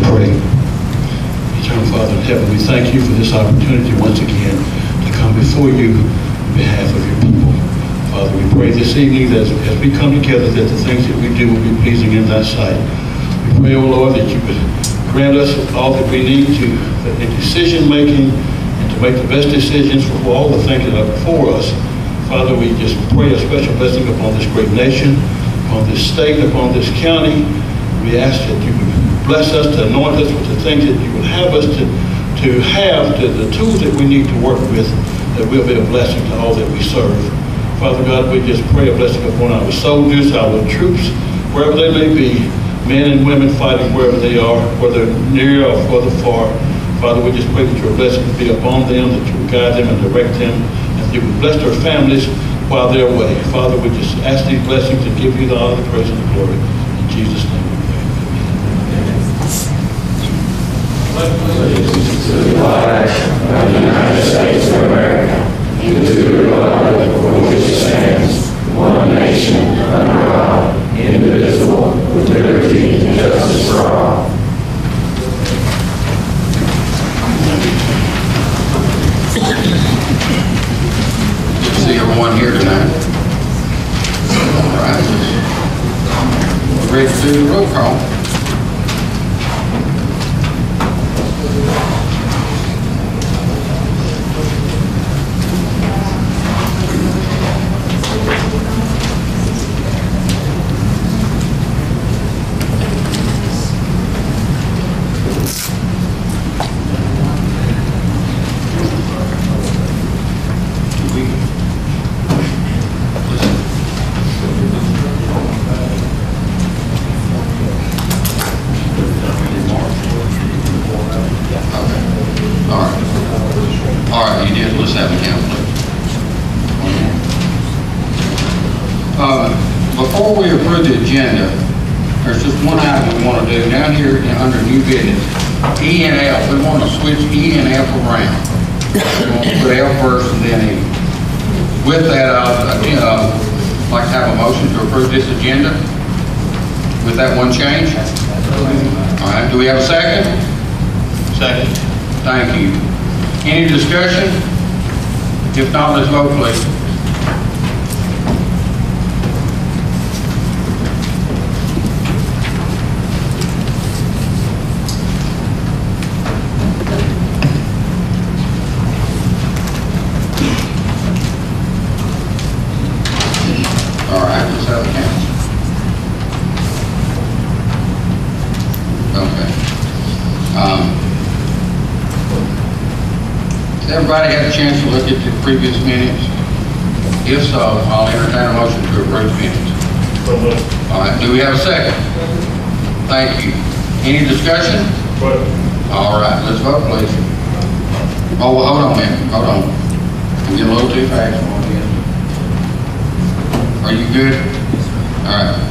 pray. Eternal Father in heaven, we thank you for this opportunity once again to come before you on behalf of your people. Father, we pray this evening that as we come together, that the things that we do will be pleasing in thy sight. We pray, O Lord, that you would grant us all that we need to in decision making and to make the best decisions for all the things that are before us. Father, we just pray a special blessing upon this great nation, upon this state, upon this county. We ask that you would bless us, to anoint us with the things that you would have us to have, the tools that we need to work with, that will be a blessing to all that we serve. Father God, we just pray a blessing upon our soldiers, our troops, wherever they may be, men and women fighting wherever they are, whether near or further far. Father, we just pray that your blessing would be upon them, that you would guide them and direct them, and that you would bless their families while they're away. Father, we just ask these blessings and give you the honor, the praise, and the glory. In Jesus' name we pray. Allegiance to the flag of the United States of America, and to the republic for which it stands, one nation, under God, indivisible, with liberty and justice for all. Good to see everyone here tonight. All right. We're ready to do the roll call. Before we approve the agenda, there's just one item we want to do down here under new business. E and F. We want to switch E and F around. We want to put F first and then E. With that, I'd like to have a motion to approve this agenda with that one change. All right. Do we have a second? Second. Thank you. Any discussion? If not, let's vote, please. Everybody had a chance to look at the previous minutes? If so, I'll entertain a motion to approve minutes. All right, do we have a second? Thank you. Any discussion? All right, let's vote, please. Oh, well, hold on a minute. Hold on. I'm getting a little too fast. Are you good? All right.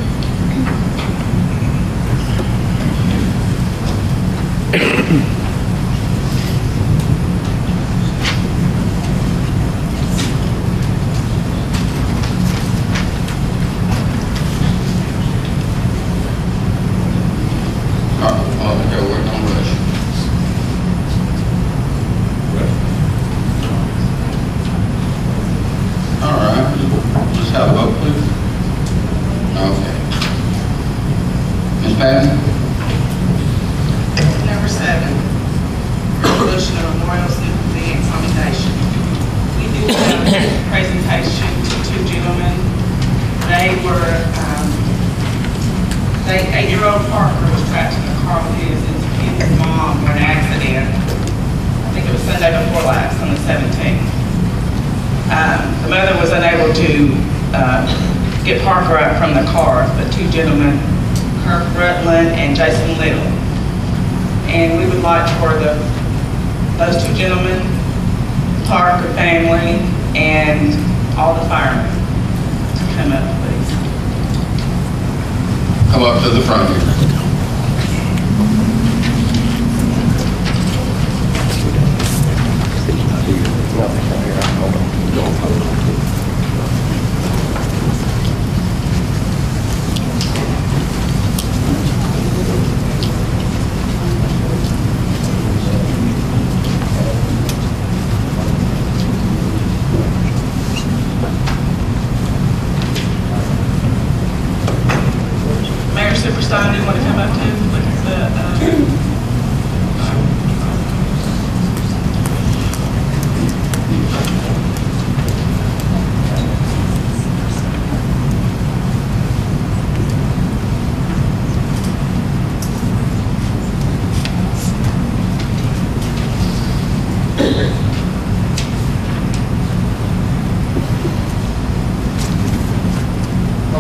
Come up to the front here.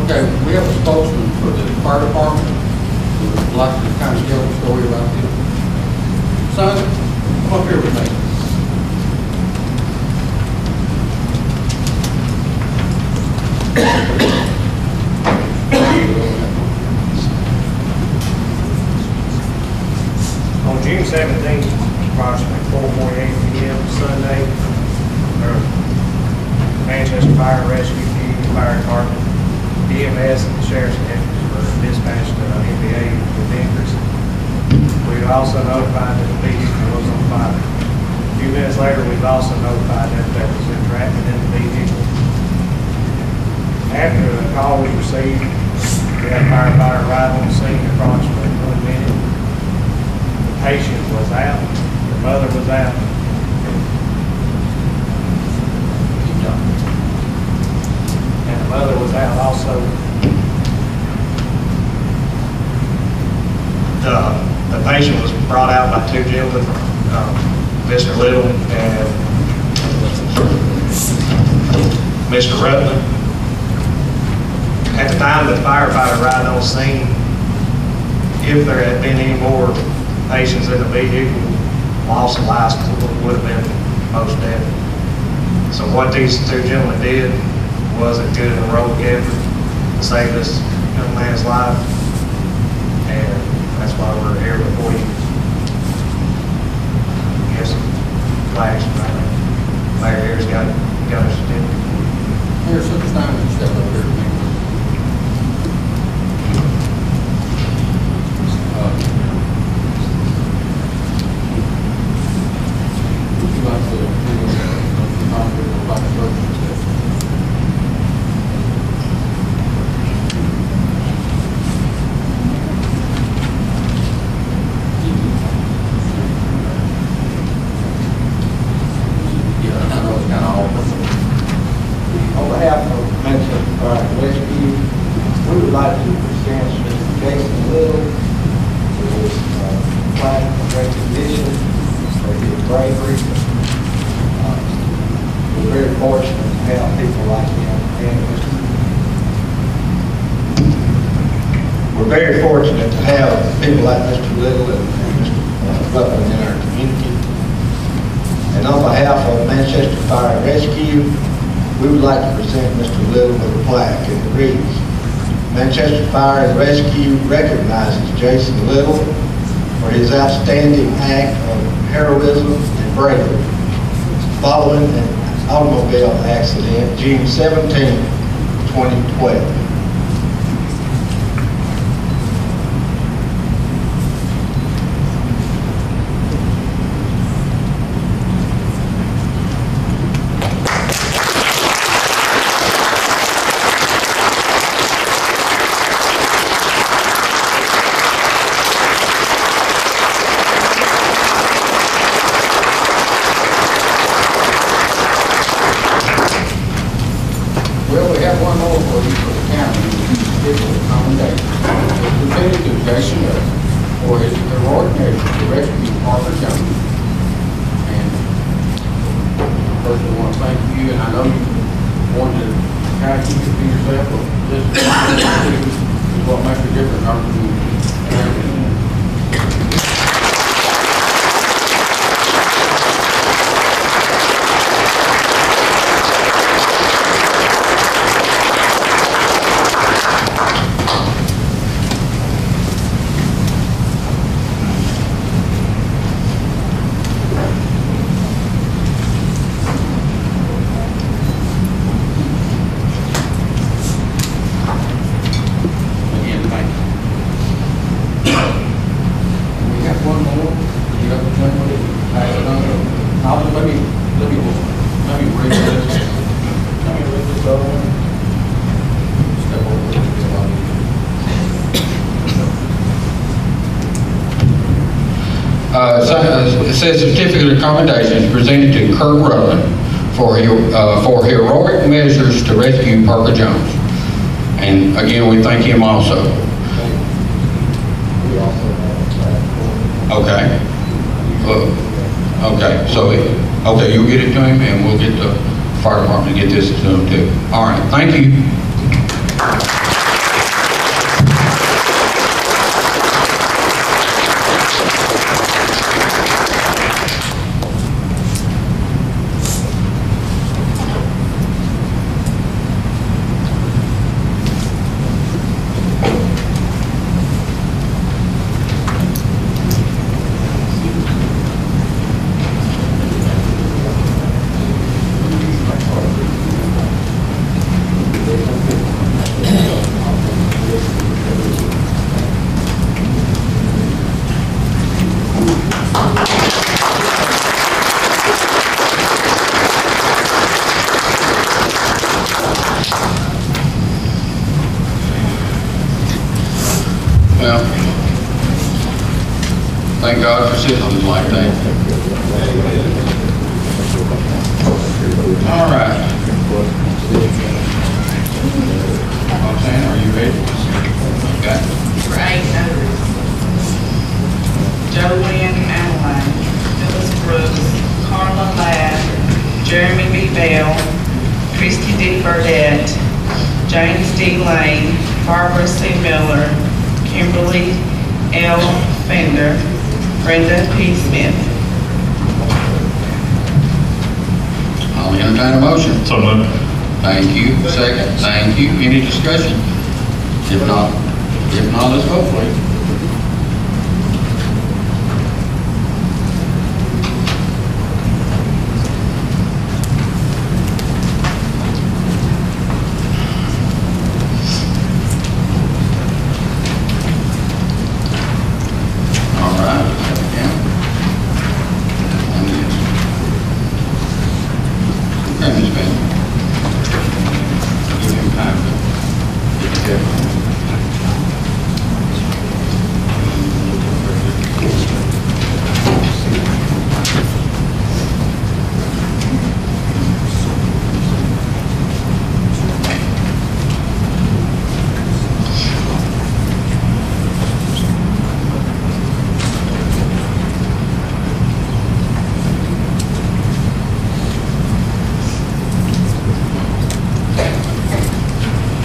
Okay, we have a spokesman for the fire department who would like to kind of tell a story about this. Son, come up here with me. On June 17th, approximately 4:48 p.m. Sunday, Manchester Fire and Rescue Team, Fire Department, EMS, and the Sheriff's deputies were dispatched to NBA with interest. We also notified that the vehicle was on fire. A few minutes later, we've also notified that there was entrapment in the vehicle. After the call we received, we had a firefighter arrive on the scene in approximately 1 minute. The patient was out, the mother was out. And the mother was out also. The patient was brought out by two gentlemen, Mr. Little and Mr. Rutland. At the time the firefighter arrived on scene, if there had been any more patients in the vehicle, loss of life would have been most deadly. So what these two gentlemen did was a good and heroic effort to save this young man's life, and that's why we're here before you. Yes, flash right now. Mayor here's got a certificate. Here's some time to step over here to me. Would you like to do On behalf of Manchester Fire and Rescue, we would like to present Mr. Jason Little with his plaque of recognition for his bravery. We're very fortunate to have people like him, and we're very fortunate to have people like Mr. Little and Mr. Rutland in our community. And on behalf of Manchester Fire and Rescue, we would like to present Mr. Little with a plaque, and it reads, Manchester Fire and Rescue recognizes Jason Little for his outstanding act of heroism and bravery following an automobile accident June 17, 2012. Well, we have one more for you for the county, official commendation. It's presented to Jason Little for his heroic measure to rescue Parker Jones. And first, I want to thank you, and I know you wanted to kind of keep it to yourself, but this is what makes a difference in our community. It says certificate of commendation is presented to Kurt Rutland for heroic measures to rescue Parker Jones. And again, we thank him also. Okay. Okay, so, okay, you'll get it to him, and we'll get the fire department to get this to him too. All right, thank you. Well, thank God for citizens like that. All right. Roxanne, are you ready? Okay. Ray Notice. Joanne Allen, Phyllis Brooks, Carla Ladd, Jeremy B. Bell, Christy D. Burdette, James D. Lane, Barbara C. Miller, Kimberly L. Fender, Brenda P. Smith. I'll entertain a motion. So moved. Thank you. Second. Thank you. Any discussion? If not, let's vote, please. All right. Yeah. Okay, Ms. Bailey. Give him time to get together.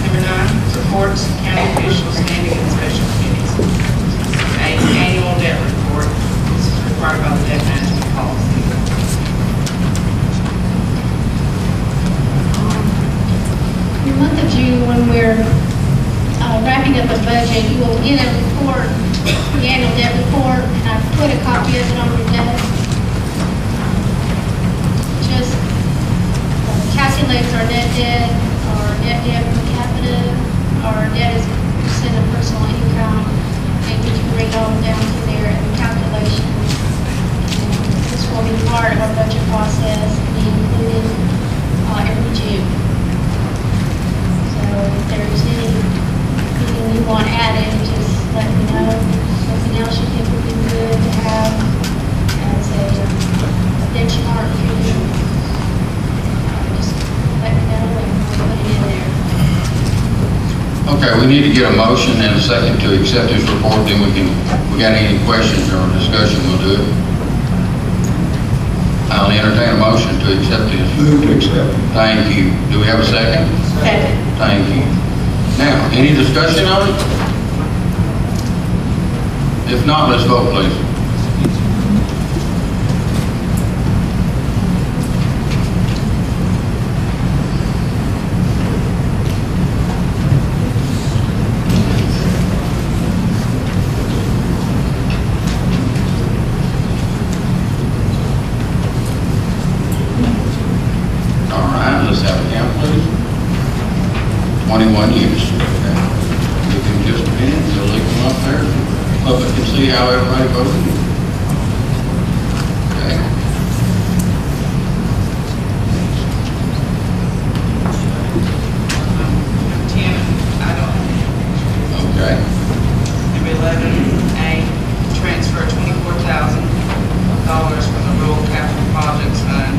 Number 9, reports, county officials, standing and special committees. 8, annual debt report. This is required by the debt management policy. In the month of June, when we're wrapping up the budget, you will get a report, the annual debt report, and I put a copy of it on your desk. Just calculates our net debt, our net debt per capita, our debt as a percent of personal income, and you can bring it all down to there in the calculation. This will be part of our budget process, be included every June. So if there's anything you want added, just let me know. Something else you think would be good to have as a benchmark for you, just let me know and we'll put it in there. Okay, we need to get a motion and a second to accept this report, then we got any questions or discussion, we'll do it. I'll entertain a motion to accept this. Move to accept. Thank you. Do we have a second? Second. Thank you. Now, any discussion on it? If not, let's vote, please. All right, let's have a count, please. 21 years. Okay. Give him just a minute, so they come up there. Public can see how everybody voted. Okay. I don't have. Okay. Number 11A, transfer $24,000 from the Rural Capital Projects Fund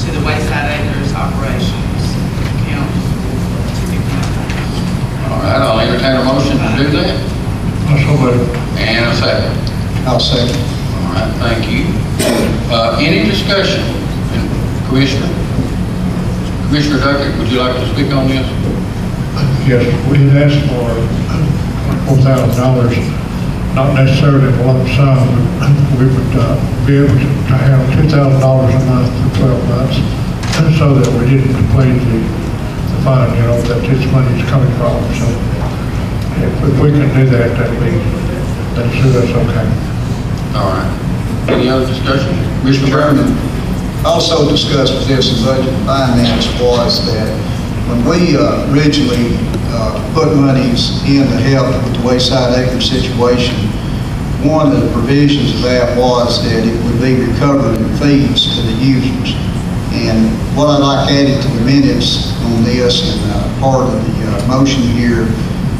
to the Wayside Acres Operations account. All right, I'll entertain a motion to do that. So moved. And a second. I'll second. All right, thank you. Any discussion? Commissioner Duckett, would you like to speak on this? Yes, we had asked for $4,000, not necessarily a lump sum, but we would be able to have $2,000 a month for 12 months, so that we didn't deplete the fund, that this money is coming from. So if we can do that, that's okay. All right. Any other discussion? Mr. Chairman, also discussed with this in Budget and Finance was that when we originally put monies in to help with the Wayside Acres situation, one of the provisions of that was that it would be recovered in fees to the users. And what I'd like added to the minutes on this and part of the motion here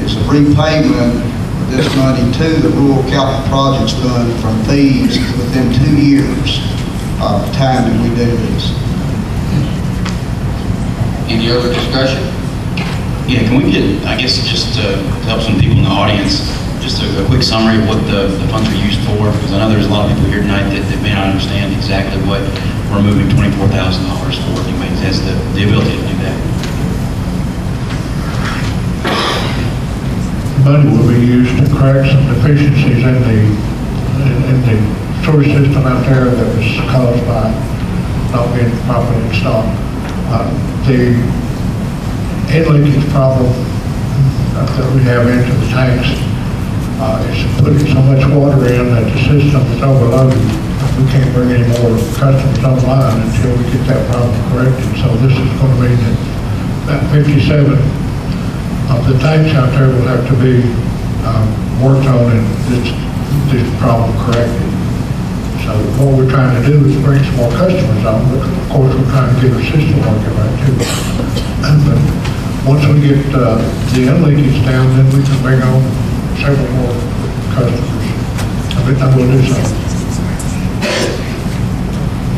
is a repayment of this money to the Rural Capital Projects Fund from fees within 2 years of the time that we do this. Any other discussion? Yeah, can we get, I guess, just to help some people in the audience, just a quick summary of what the funds are used for? Because I know there's a lot of people here tonight that may not understand exactly what we're moving $24,000 for. Anybody has the ability to do that. Money will be used to correct some deficiencies in the sewer system out there that was caused by not being properly installed. The head leakage problem that we have into the tanks is putting so much water in that the system is overloaded. We can't bring any more customers online until we get that problem corrected. So this is going to mean that 57 of the tanks out there will have to be worked on and this problem corrected. So what we're trying to do is bring some more customers on, but of course we're trying to get our system working right too. But once we get the leakage down, then we can bring on several more customers. I will do something.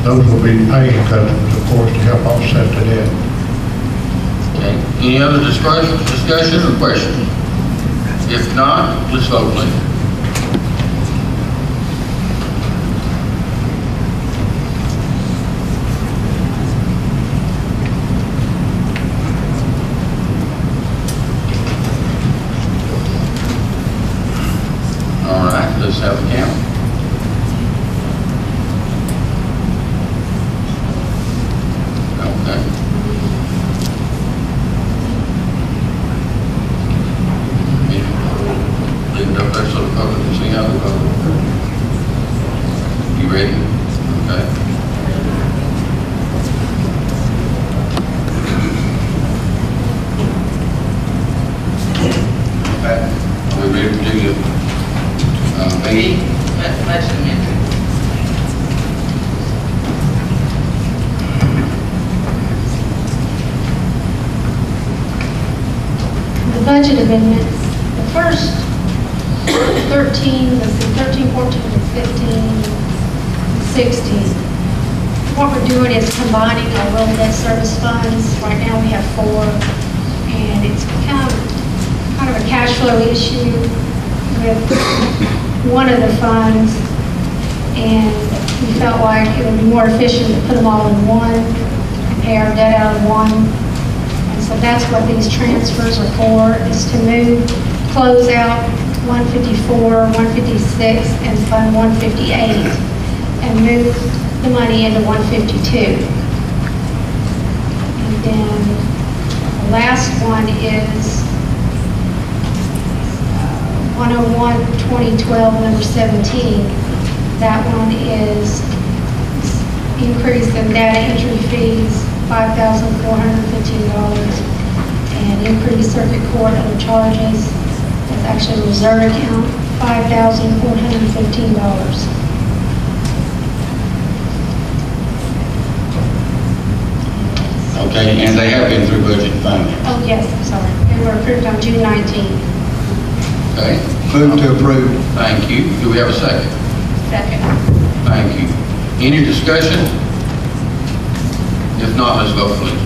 Those will be paying customers, of course, to help offset the debt. Okay. Any other discussion or questions? If not, please vote, please. All right, let's have the count. Okay. Leave it up there so the public can see how they vote. You ready? Okay. Okay. Are we ready to do the Budget amendment. The budget amendments, the first 13, let's see, 13, 14, 15, 16. What we're doing is combining our rural debt service funds. Right now we have 4, and it's kind of a cash flow issue with one of the funds, and we felt like it would be more efficient to put them all in one, and pay our debt out of one. And so that's what these transfers are for, is to close out 154, 156, and Fund 158, and move the money into 152. And then the last one is 101-2012, number 17. That one is increase in data entry fees, $5,415, and increase circuit court other charges. That's actually a reserve account, $5,415. Okay, and they have been through budget and finance. Oh, yes, I'm sorry. They were approved on June 19th. Okay. Move to approve. Thank you. Do we have a second? Second. Thank you. Any discussion? If not, let's vote, please.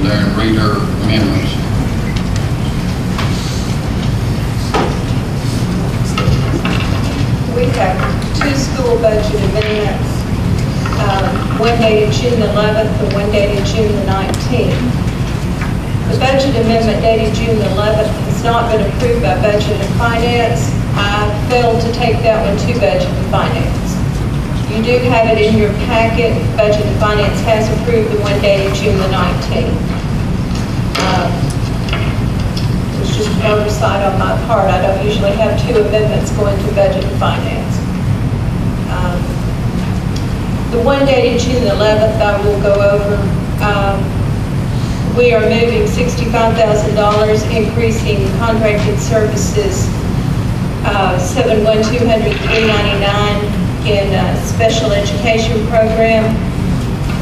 there and read her amendments. We have two school budget amendments, one dated June the 11th and one dated June the 19th. The budget amendment dated June the 11th has not been approved by Budget and Finance. I failed to take that one to Budget and Finance. You do have it in your packet. Budget and Finance has approved the one dated June the 19th. It was just an oversight on my part. I don't usually have two amendments going to Budget and Finance. The one dated June the 11th I will go over. We are moving $65,000, increasing contracted services, $712,399 in special education program,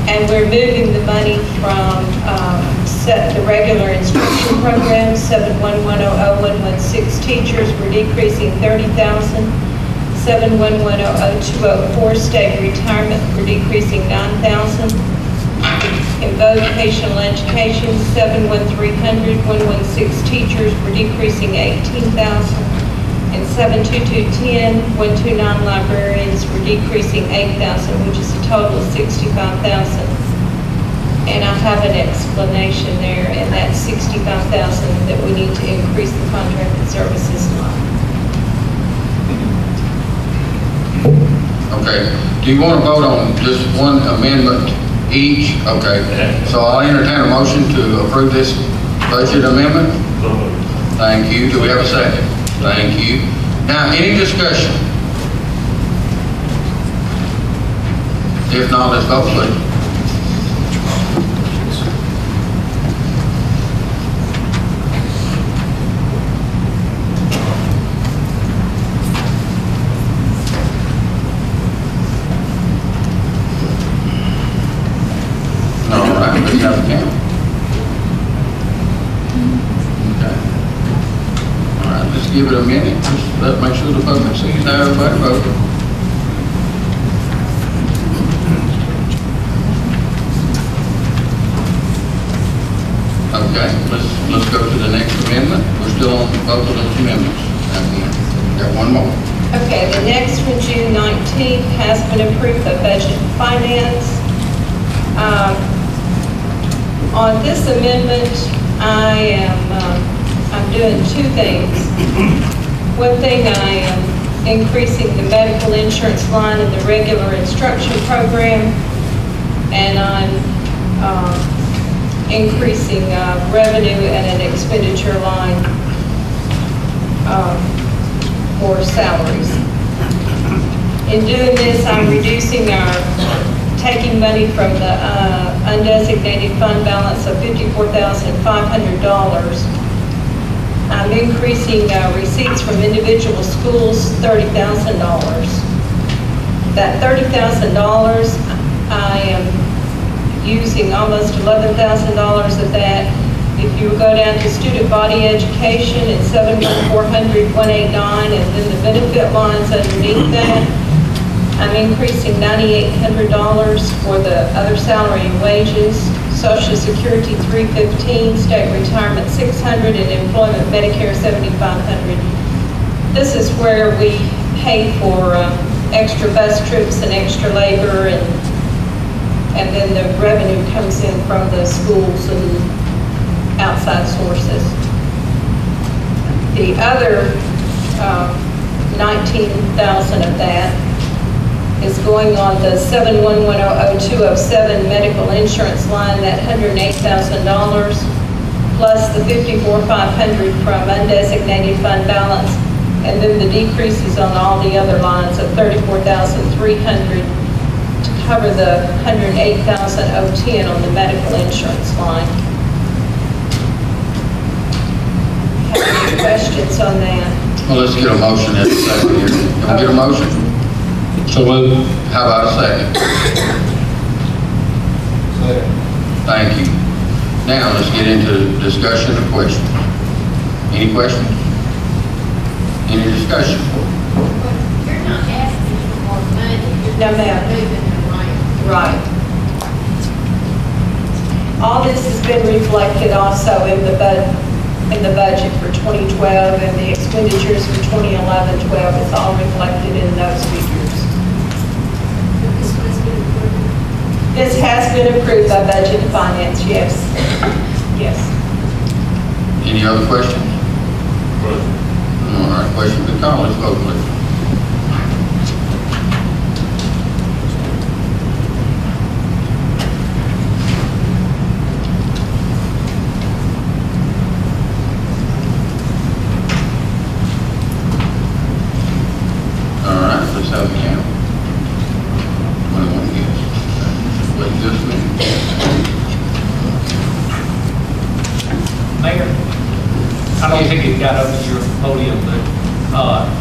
and we're moving the money from the regular instruction program, 71100,116 teachers, we're decreasing $30,000. 7110204 state retirement, we're decreasing $9,000. In vocational education, 71300,116 teachers, we're decreasing $18,000. And 72210,129 librarians, we're decreasing $8,000, which is a total of $65,000. And I have an explanation there, and that's $65,000 that we need to increase the contracted services line. Okay, do you want to vote on just one amendment each? Okay, so I'll entertain a motion to approve this budget amendment. Thank you. Do we have a second? Thank you. Now, any discussion? If not, let's vote, please. Let's have a count. Okay. All right, let's give it a minute. Let's make sure the public sees how everybody voted. Okay, let's go to the next amendment. We're still on both of those amendments. Got one more. Okay, the next one, June 19th, has been approved by Budget and Finance. On this amendment, I'm doing two things. One thing, I am increasing the medical insurance line in the regular instruction program, and I'm increasing revenue and an expenditure line for salaries. In doing this, I'm reducing taking money from the undesignated fund balance of $54,500. I'm increasing receipts from individual schools, $30,000. That $30,000, I am using almost $11,000 of that. If you go down to student body education, it's $714,189, and then the benefit lines underneath that, I'm increasing $9,800 for the other salary and wages, Social Security $315, state retirement $600, and employment Medicare $7,500. This is where we pay for extra bus trips and extra labor, and then the revenue comes in from the schools and outside sources. The other $19,000 of that is going on the 7110207 medical insurance line, that $108,000, plus the $54,500 from undesignated fund balance, and then the decreases on all the other lines of $34,300 to cover the $108,010 on the medical insurance line. Have any questions on that? Well, let's get a motion at a second here. Can we get a motion? So moved. How about a second? Thank you. Now, let's get into discussion or questions. Any questions? Any discussion? You're not asking for more money, you're No, just ma'am. moving the money. Right. All this has been reflected also in the budget for 2012, and the expenditures for 2011-12, it's all reflected in those figures. This has been approved. This has been approved by Budget and Finance, yes. Yes. Any other questions? All right, question been called, let's vote, please. All right, let's have the count. 21 yes. Wait just a minute. Mayor, I don't think it got up to your podium, but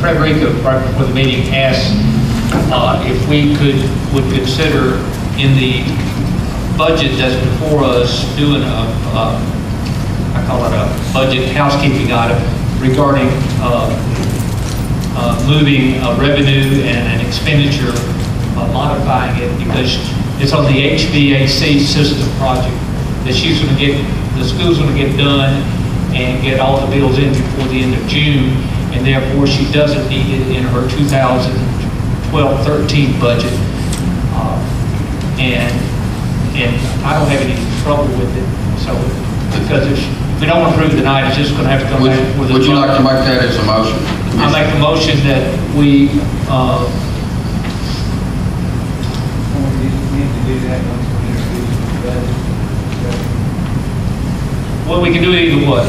Frederica, right before the meeting, asked if we would consider in the budget that's before us doing I call it a budget housekeeping item regarding moving revenue and an expenditure, modifying it because it's on the HVAC system project that she's going to get, the school's going to get done and get all the bills in before the end of June, and therefore she doesn't need it in her 2012-13 budget. And I don't have any trouble with it, so, because if we don't approve tonight, it's just going to have to come back with a... Would you like to make that as a motion? I make the motion that we, well, we can do it either way.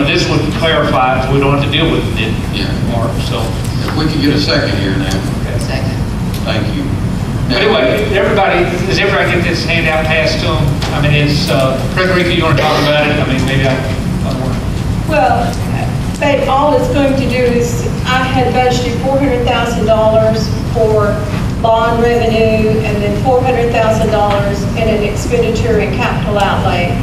This would clarify, so we don't have to deal with it, Mark, so. If we could get a second here now. Okay. Second. Thank you. But anyway, does everybody get this handout passed to them? I mean, it's, Frederica, you want to talk about it? I mean, maybe I want to. Well, all it's going to do is, I had budgeted $400,000 for bond revenue and then $400,000 in an expenditure and capital outlay.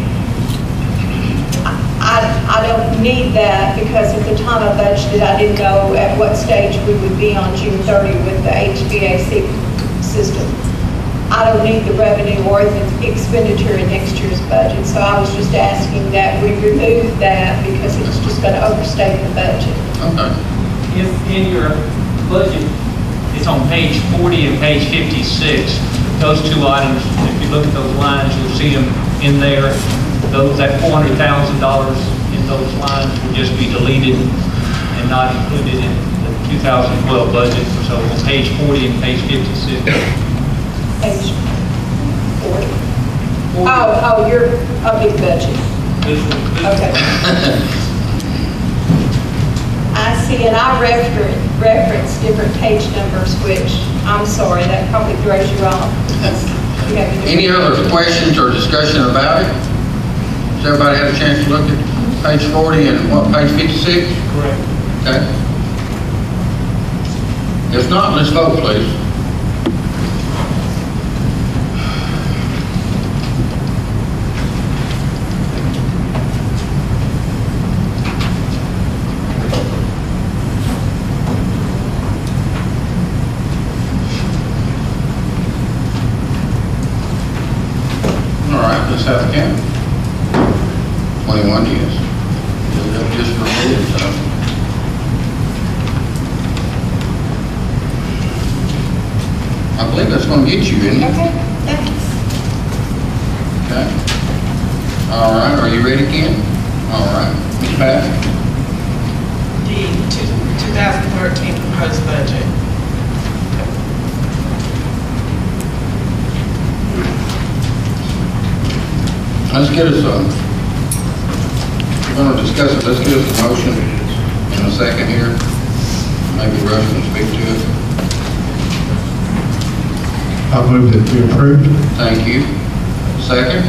I don't need that because at the time I budgeted, I didn't know at what stage we would be on June 30 with the HVAC system. I don't need the revenue or the expenditure in next year's budget, so I was just asking that we remove that because it's just going to overstate the budget. Okay. If in your budget, it's on page 40 and page 56, those two items, if you look at those lines, you'll see them in there. That $400,000 in those lines will just be deleted and not included in the 2012 budget. So on page 40 and page 56. Page 40. Oh, you're a big budget. Okay. I see, and I reference different page numbers, which, I'm sorry, that probably throws you off. Any other questions or discussion about it? Has everybody had a chance to look at page 40 and what, page 56? Correct. Okay. If not, let's vote, please. All right, let's have the count. 21 yes. Just for a minute, I believe that's going to get you, isn't it? Okay, thanks. Okay. All right, are you ready, Ken? All right. Ms. Patrick? The 2013 proposed budget. Let's get us we're going to discuss it. Let's get us a motion in a second here. Maybe Russ can speak to it. I move that we approve. Thank you. Second?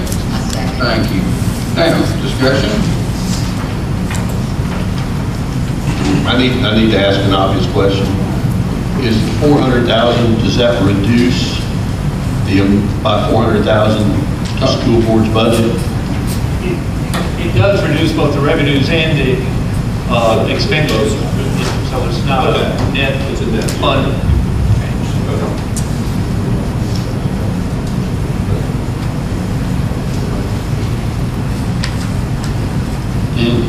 Thank you. Now, discussion. I need to ask an obvious question. Is 400,000, does that reduce by 400,000 the school board's budget? It does reduce both the revenues and the expenditures, so it's not a net fund.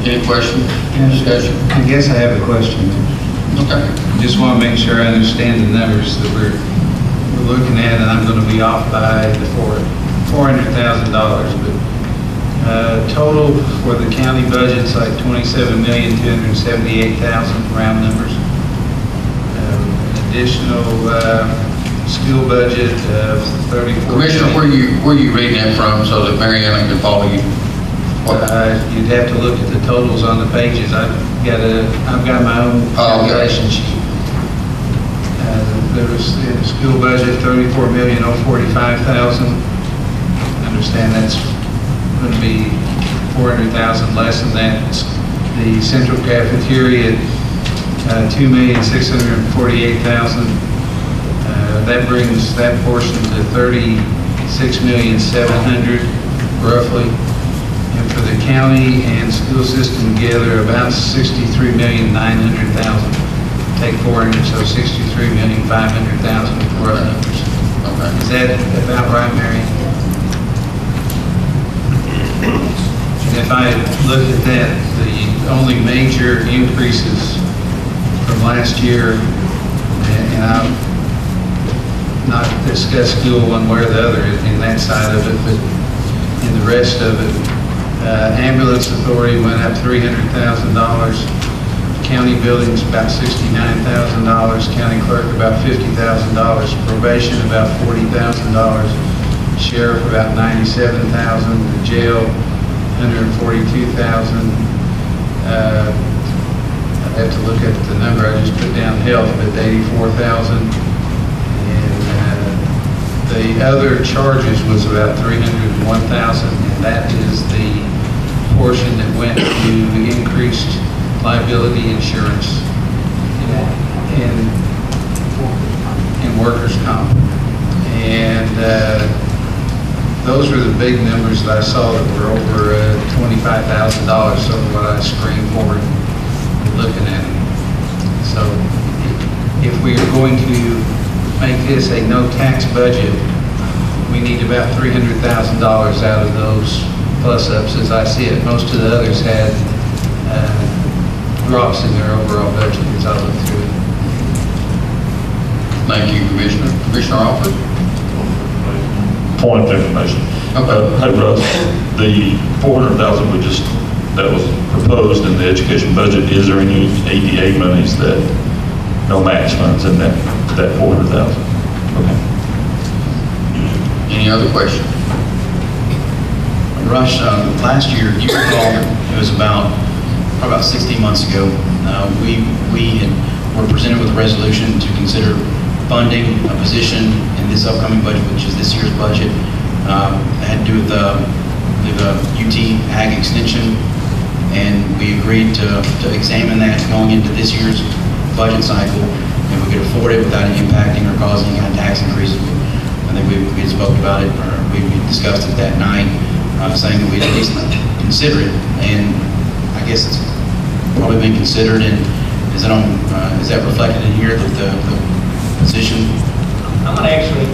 Any questions, discussion? I guess I have a question. Okay. Just want to make sure I understand the numbers that we're looking at, and I'm going to be off by the $400,000, but total for the county budget's like $27,278,000, round numbers. Additional school budget of $34 Commissioner, million. where you reading that from so that Mary Ellen can follow you? You'd have to look at the totals on the pages. I've got my own calculation sheet. There was in the school budget $34,045,000. I understand that's going to be $400,000 less than that. The central cafeteria, $2,648,000. That brings that portion to $36,700,000 roughly. And for the county and school system together, about $63,900,000. Take 400, so $63,500,000 for our numbers. Okay. Is that about right, Mary? And if I look at that, the only major increases from last year, and I'll not discuss school one way or the other in that side of it, but in the rest of it, ambulance authority went up $300,000. County buildings about $69,000. County clerk about $50,000. Probation about $40,000. Sheriff about $97,000. The jail $142,000. I'd have to look at the number I just put down. Health at $84,000. The other charges was about $301,000, and that is the portion that went to increased liability insurance and workers' comp. And those were the big numbers that I saw that were over $25,000, so what I screened for looking at it. So if we are going to make this a no-tax budget, we need about $300,000 out of those plus-ups as I see it. Most of the others had drops in their overall budget as I look through it. Thank you, Commissioner. Commissioner Alford? Point of information. Okay. Hey, Russ, the $400,000 that was proposed in the education budget, is there any ADA monies that, no match funds in that $400,000? Okay. Any other questions? Rush, last year, you recall, it was about 16 months ago, we were presented with a resolution to consider funding a position in this upcoming budget, which is this year's budget. It had to do with the UT Ag Extension, and we agreed to examine that going into this year's budget cycle, and we could afford it without it impacting or causing any tax increases. I think we had spoke about it, or we discussed it that night, saying that we'd at least consider it, and I guess it's probably been considered. And is that reflected in here that the position? I'm gonna actually,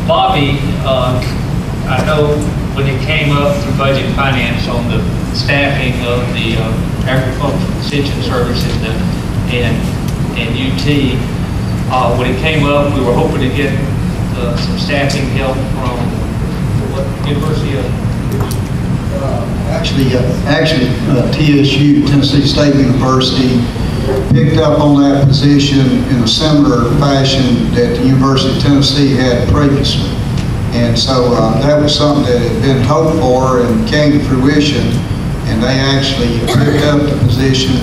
Bobby, I know when it came up through budget and finance on the staffing of the agricultural extension services and UT, when it came up, we were hoping to get some staffing help from what university of? Actually, TSU, Tennessee State University, picked up on that position in a similar fashion that the University of Tennessee had previously. And so that was something that had been hoped for and came to fruition, and they actually picked up the position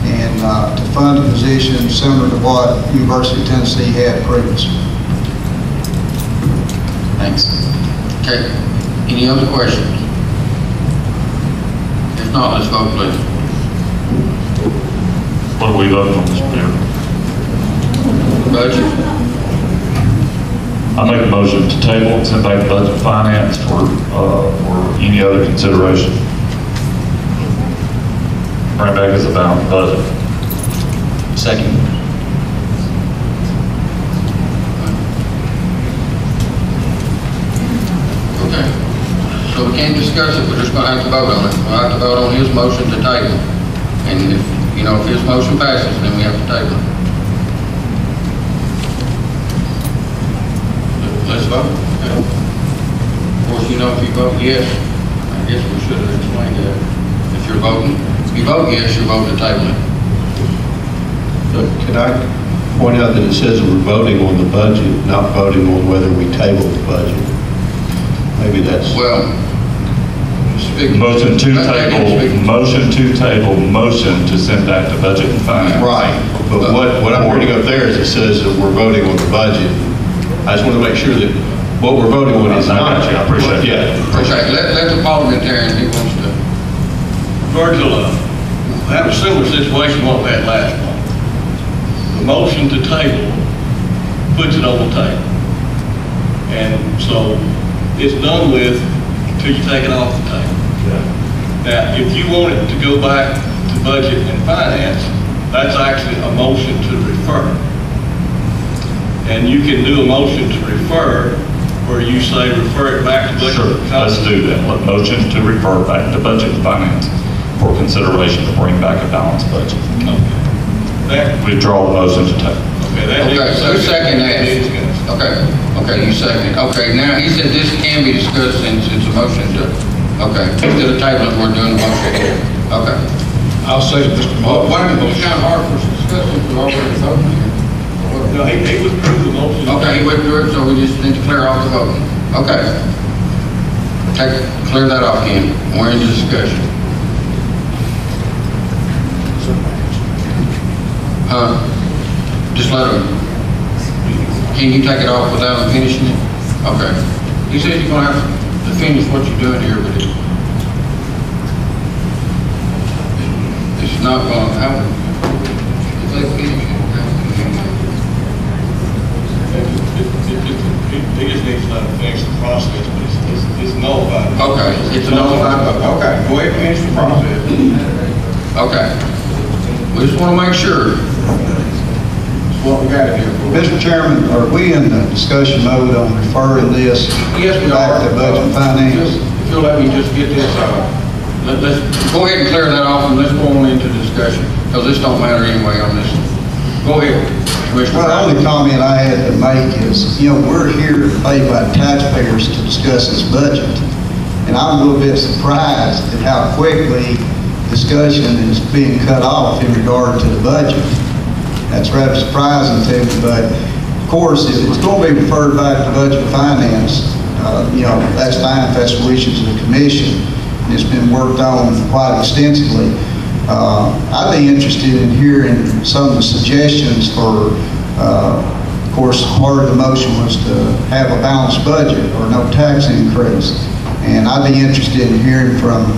and to fund a position similar to what University of Tennessee had previously. Thanks. Okay. Any other questions? If not, let's vote, please. What are we voting on, Mr. Mayor? Budget. I make a motion to table and send back to Budget and Finance for any other consideration. Bring back as a balanced budget. Second. Okay. So we can't discuss it, we're just gonna have to vote on it. We'll have to vote on his motion to table. And if, if his motion passes, then we have to table it. Let's vote. Okay. Of course, if you vote yes, I guess we should have explained that. If you're voting, if you vote yes, you're voting to table it. Can I point out that it says that we're voting on the budget, not voting on whether we table the budget? Maybe that's... Well, Motion to table, motion to send back to Budget and Finance. Right, but what I'm reading up there is it says that we're voting on the budget. I just want to make sure that what we're voting on is not... I appreciate it. Yeah. Appreciate it. Let the parliamentarian, he wants to... Virgil, we have a similar situation to what we had last month. The motion to table puts it on the table. And so it's done with until you take it off the table. Now, if you want it to go back to Budget and Finance, that's actually a motion to refer. And you can do a motion to refer where you say refer it back to Budget. Sure, let's do that. Motion to refer back to Budget and Finance for consideration to bring back a balanced budget. Okay. Withdraw the motion to table. Okay, so who second that? Okay, you second it. Okay, now, he said this can be discussed since it's a motion to, instead of table it, we're doing a motion. Okay. I'll say Mr. Well, why don't it's kind of hard for us to discuss it, we're already voting here. No, he withdrew the motion. Okay, he withdrew it, so we just need to clear off the voting. Okay. Clear that off again. We're in discussion. Just let him. Can you take it off without him finishing it? Okay. He said you're gonna have to finish what you're doing here, but it's not gonna happen. If they finish it, He just needs to finish the process, but it's nullified. okay, it's a nullified vote. Okay, go ahead and finish the process. Okay. We just want to make sure. That's what we got to do. Mr. Chairman, are we in the discussion mode on referring this Yes, we back are. to Budget and Finance? If you'll let me just get this, let's go ahead and clear that off and let's go on into discussion, because this don't matter anyway on this. Go ahead, Commissioner. Well, the only comment I had to make is, we're here paid by taxpayers to discuss this budget. And I'm a little bit surprised at how quickly discussion is being cut off in regard to the budget. That's rather surprising to me, but of course, if it's going to be referred back to Budget and Finance, that's fine if that's the wishes of the commission. And it's been worked on quite extensively. I'd be interested in hearing some of the suggestions for, of course, part of the motion was to have a balanced budget or no tax increase. And I'd be interested in hearing from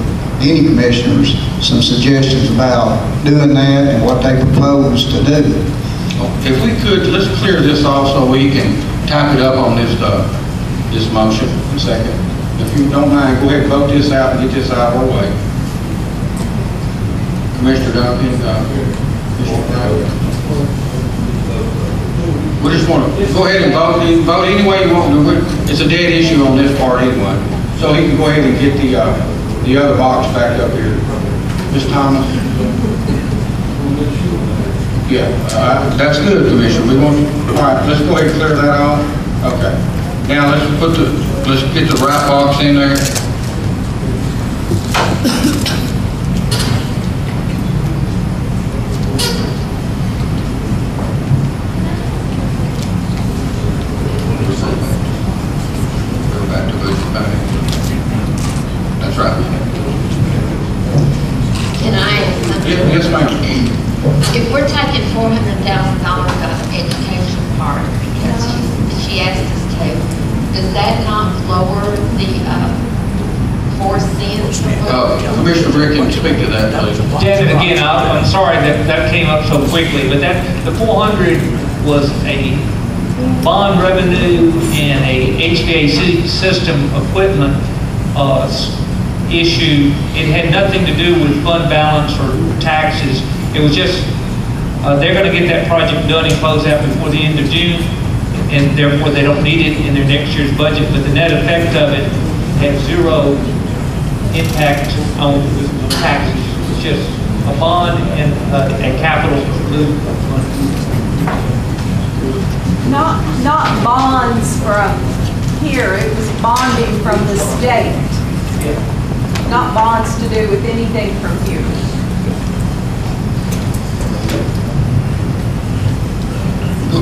any commissioners some suggestions about doing that and what they propose to do. If we could, let's clear this off so we can type it up on this motion in a second. If you don't mind, go ahead and vote this out and get this out of our way. Commissioner Duncan, Commissioner Brown. We just want to go ahead and vote any way you want to do it. It's a dead issue on this part anyway. So he can go ahead and get the other box back up here. Ms. Thomas? Yeah, that's good, Commissioner. We want, all right, let's go ahead and clear that off. Okay. Now let's get the right box in there. Go back to Budget Finance. That's right. Can I ask something? Yes, ma'am. If we're taking $400,000 out of education part, because she asked us to, does that not lower the 4 cents? Commissioner Brick, can you speak to that, please? Janet, again, I'm sorry that came up so quickly, but the 400 was a bond revenue and a HVAC system equipment issue. It had nothing to do with fund balance or taxes. It was just, they're going to get that project done and close out before the end of June, and therefore they don't need it in their next year's budget. But the net effect of it have zero impact on the taxes. It's just a bond and a capital move. Not bonds from here, it was bonding from the state. Not bonds to do with anything from here.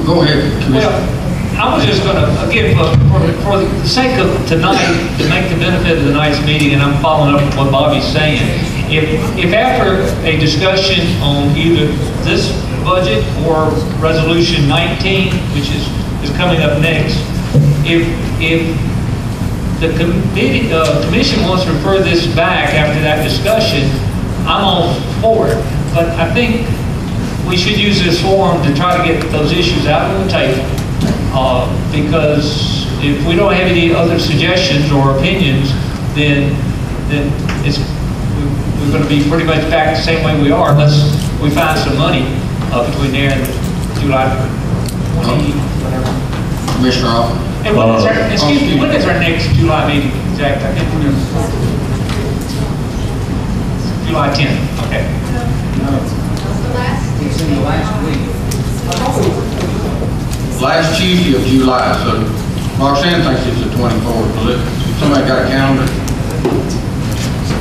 Go ahead, Commissioner. Well, I was just going to, again, for the sake of tonight, to make the benefit of tonight's meeting, and I'm following up with what Bobby's saying, if after a discussion on either this budget or Resolution 19, which is coming up next, if the commission wants to refer this back after that discussion, I'm all for it. But I think we should use this forum to try to get those issues out on the table. Because if we don't have any other suggestions or opinions, then we're going to be pretty much back the same way we are, unless we find some money between there and July 20, whatever. Commissioner Allen. And when is our, excuse me, when is our next July meeting exact? I can't remember. July 10th, okay. It's in the last week. Last Tuesday of July, so Roxanne thinks it's the 24th. Somebody got a calendar?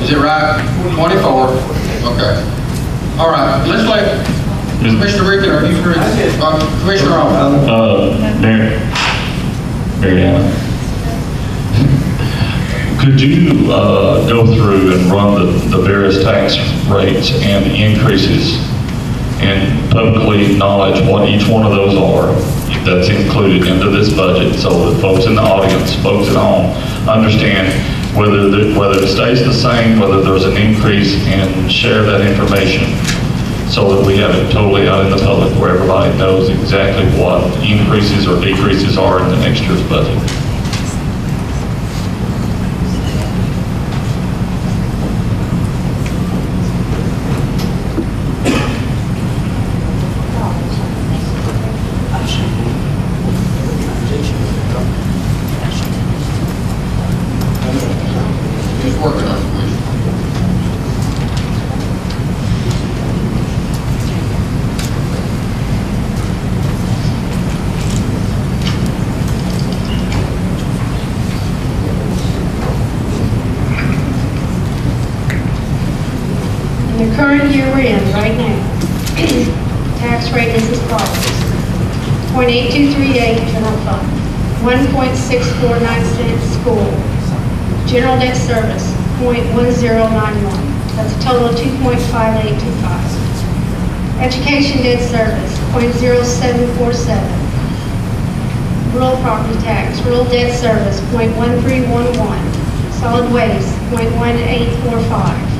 Is it right? 24th? Okay. All right, let's let Commissioner Rickett, are you free? Commissioner Allen. Mary Allen. Could you go through and run the various tax rates and increases and publicly acknowledge what each one of those are that's included into this budget, so that folks in the audience, folks at home, understand whether it stays the same, whether there's an increase, and share that information so that we have it totally out in the public where everybody knows exactly what increases or decreases are in the next year's budget. Just working on it, Commissioner. In the current year we're in right now, tax rate is as follows. 0.8238 general fund, 1.649 cents school, general debt service, 0.1091. That's a total of 2.5825. Education debt service, 0.0747. Rural property tax, rural debt service, 0.1311. Solid waste, 0.1845.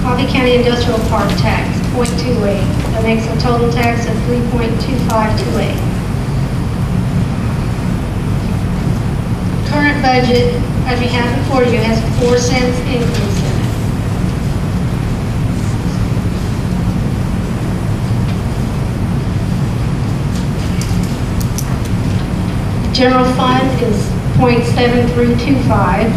Coffee County Industrial Park tax, 0.28. That makes a total tax of 3.2528. Current budget, as we have before you, has a 4 cents increase in it. General fund is 0.7325.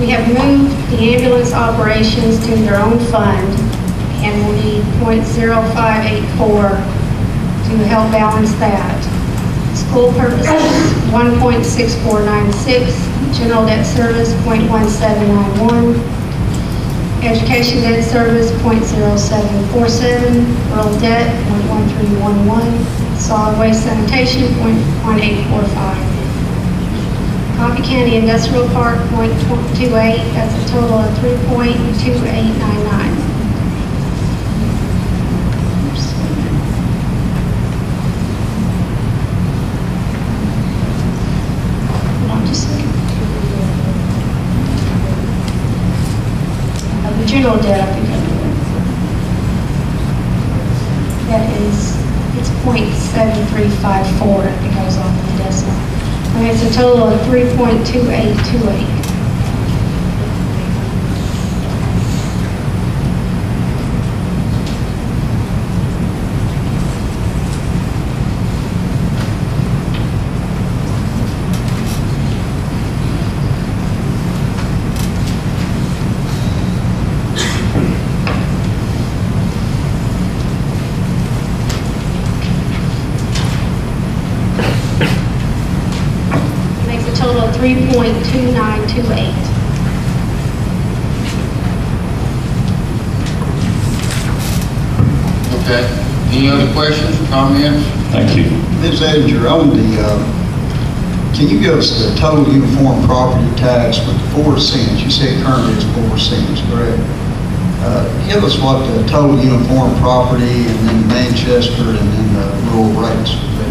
We have moved the ambulance operations to their own fund and will need 0.0584 to help balance that. School purposes, 1.6496, general debt service, 0.1791, education debt service, 0.0747, rural debt, 0.1311, solid waste sanitation, 0.1845. Coffee County Industrial Park, 0.28, that's a total of 3.2899. The general debt, I think I know that is, it's 0.7354 if it goes off the decimal. And it's a total of 3.2828. 3.2928. Okay. Any other questions, comments? Thank you. Ms. Edinger, on can you give us the total uniform property tax with 4 cents? You said currently it's 4 cents, correct? Give us what the total uniform property and then Manchester and then the rural rates would be.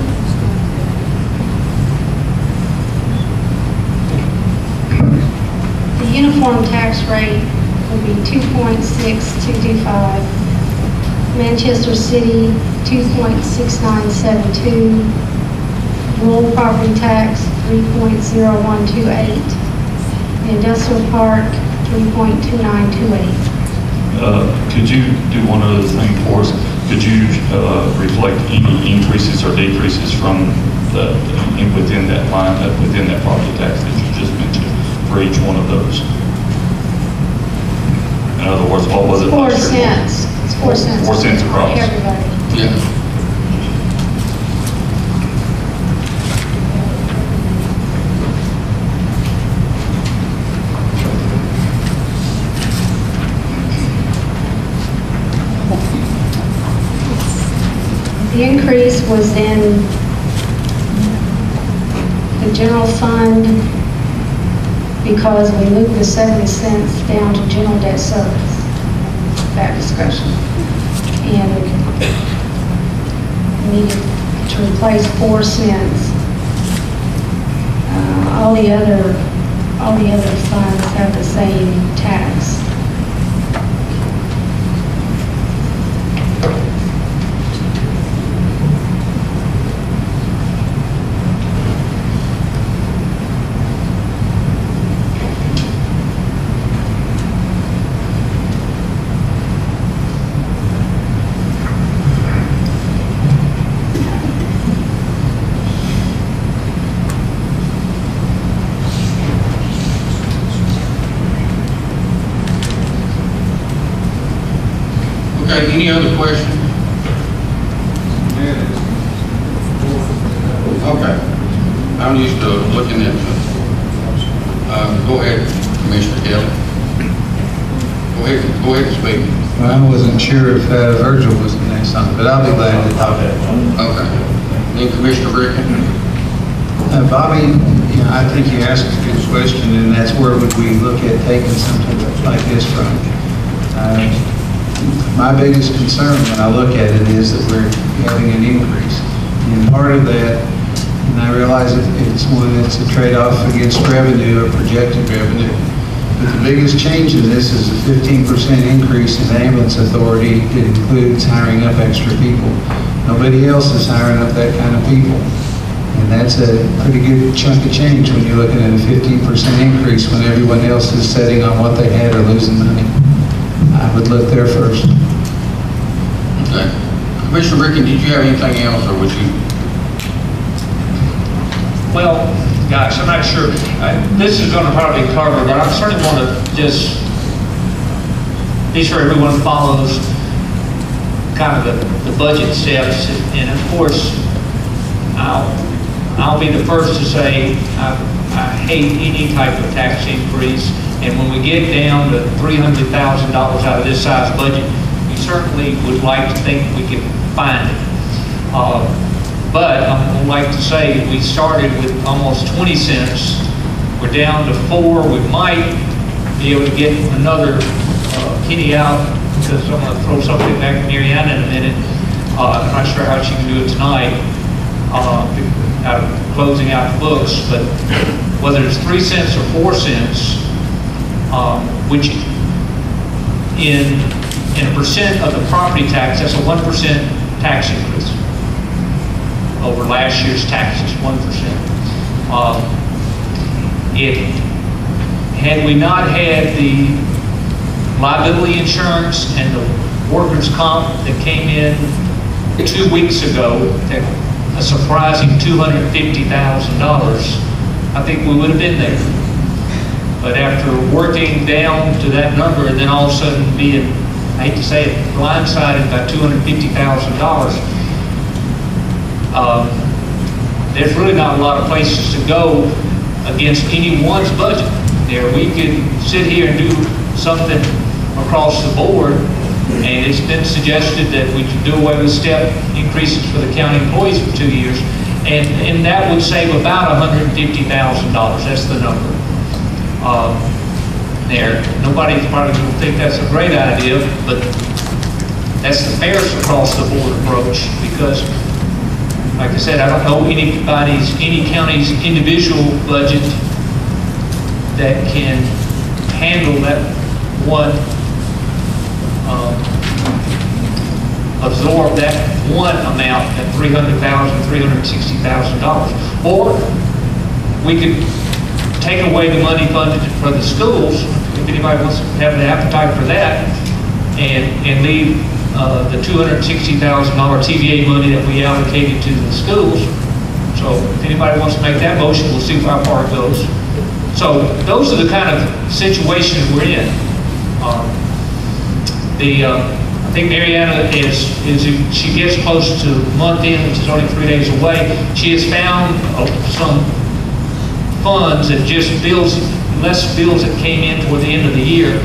The uniform tax rate will be 2.6225. Manchester City, 2.6972. Rural property tax, 3.0128. The industrial park, 3.2928. Could you do one other thing for us? Could you reflect any increases or decreases from within that line, within that property tax that you just mentioned for each one of those? In other words, what was it? 4 cents. It's 4 cents. 4 cents across. Everybody. Yeah. The increase was in the general fund because we moved the 70 cents down to general debt service, that discussion. And we needed to replace 4 cents. All the other funds have the same tax. Okay, any other questions? Okay. I'm used to looking at the, go ahead, Commissioner Kelly. Go ahead and speak. Well, I wasn't sure if Virgil was the next on, but I'll be glad to talk about it. Okay. Then Commissioner Rickon. Bobby, I think you asked a good question, and that's where would we look at taking something like this from? My biggest concern when I look at it is that we're having an increase. And part of that, and I realize it's a trade-off against revenue or projected revenue, but the biggest change in this is a 15% increase in ambulance authority that includes hiring up extra people. Nobody else is hiring up that kind of people. And that's a pretty good chunk of change when you're looking at a 15% increase when everyone else is setting on what they had or losing money. I would look there first. Okay. Commissioner Rickon, did you have anything else, or would you? Well, gosh, I'm not sure. This is going to probably cover, but I certainly want to just be sure everyone follows kind of the budget steps. And of course, I'll be the first to say I hate any type of tax increase. And when we get down to $300,000 out of this size budget, we certainly would like to think we can find it. But I would like to say we started with almost 20 cents. We're down to 4. We might be able to get another penny out because I'm going to throw something back to Mary Ann in a minute. I'm not sure how she can do it tonight, out of closing out the books. But whether it's 3 cents or 4 cents, which in a percent of the property tax, that's a 1% tax increase over last year's taxes, 1%. Had we not had the liability insurance and the workers' comp that came in 2 weeks ago, a surprising $250,000, I think we would have been there. But after working down to that number and then all of a sudden being, I hate to say it, blindsided by $250,000, there's really not a lot of places to go against anyone's budget. There, we could sit here and do something across the board, and it's been suggested that we could do away with step increases for the county employees for 2 years, and that would save about $150,000. That's the number. There, nobody's probably going to think that's a great idea, but that's the fairest across the board approach, because, like I said, I don't know any county's individual budget that can handle that one, absorb that one amount at $300,000, $360,000. Or we could take away the money funded for the schools, if anybody wants to have an appetite for that, and leave the $260,000 TVA money that we allocated to the schools. So if anybody wants to make that motion, we'll see how far it goes. So those are the kind of situations we're in. I think Mariana she gets close to month end, which is only 3 days away. She has found some funds that just less bills that came in toward the end of the year.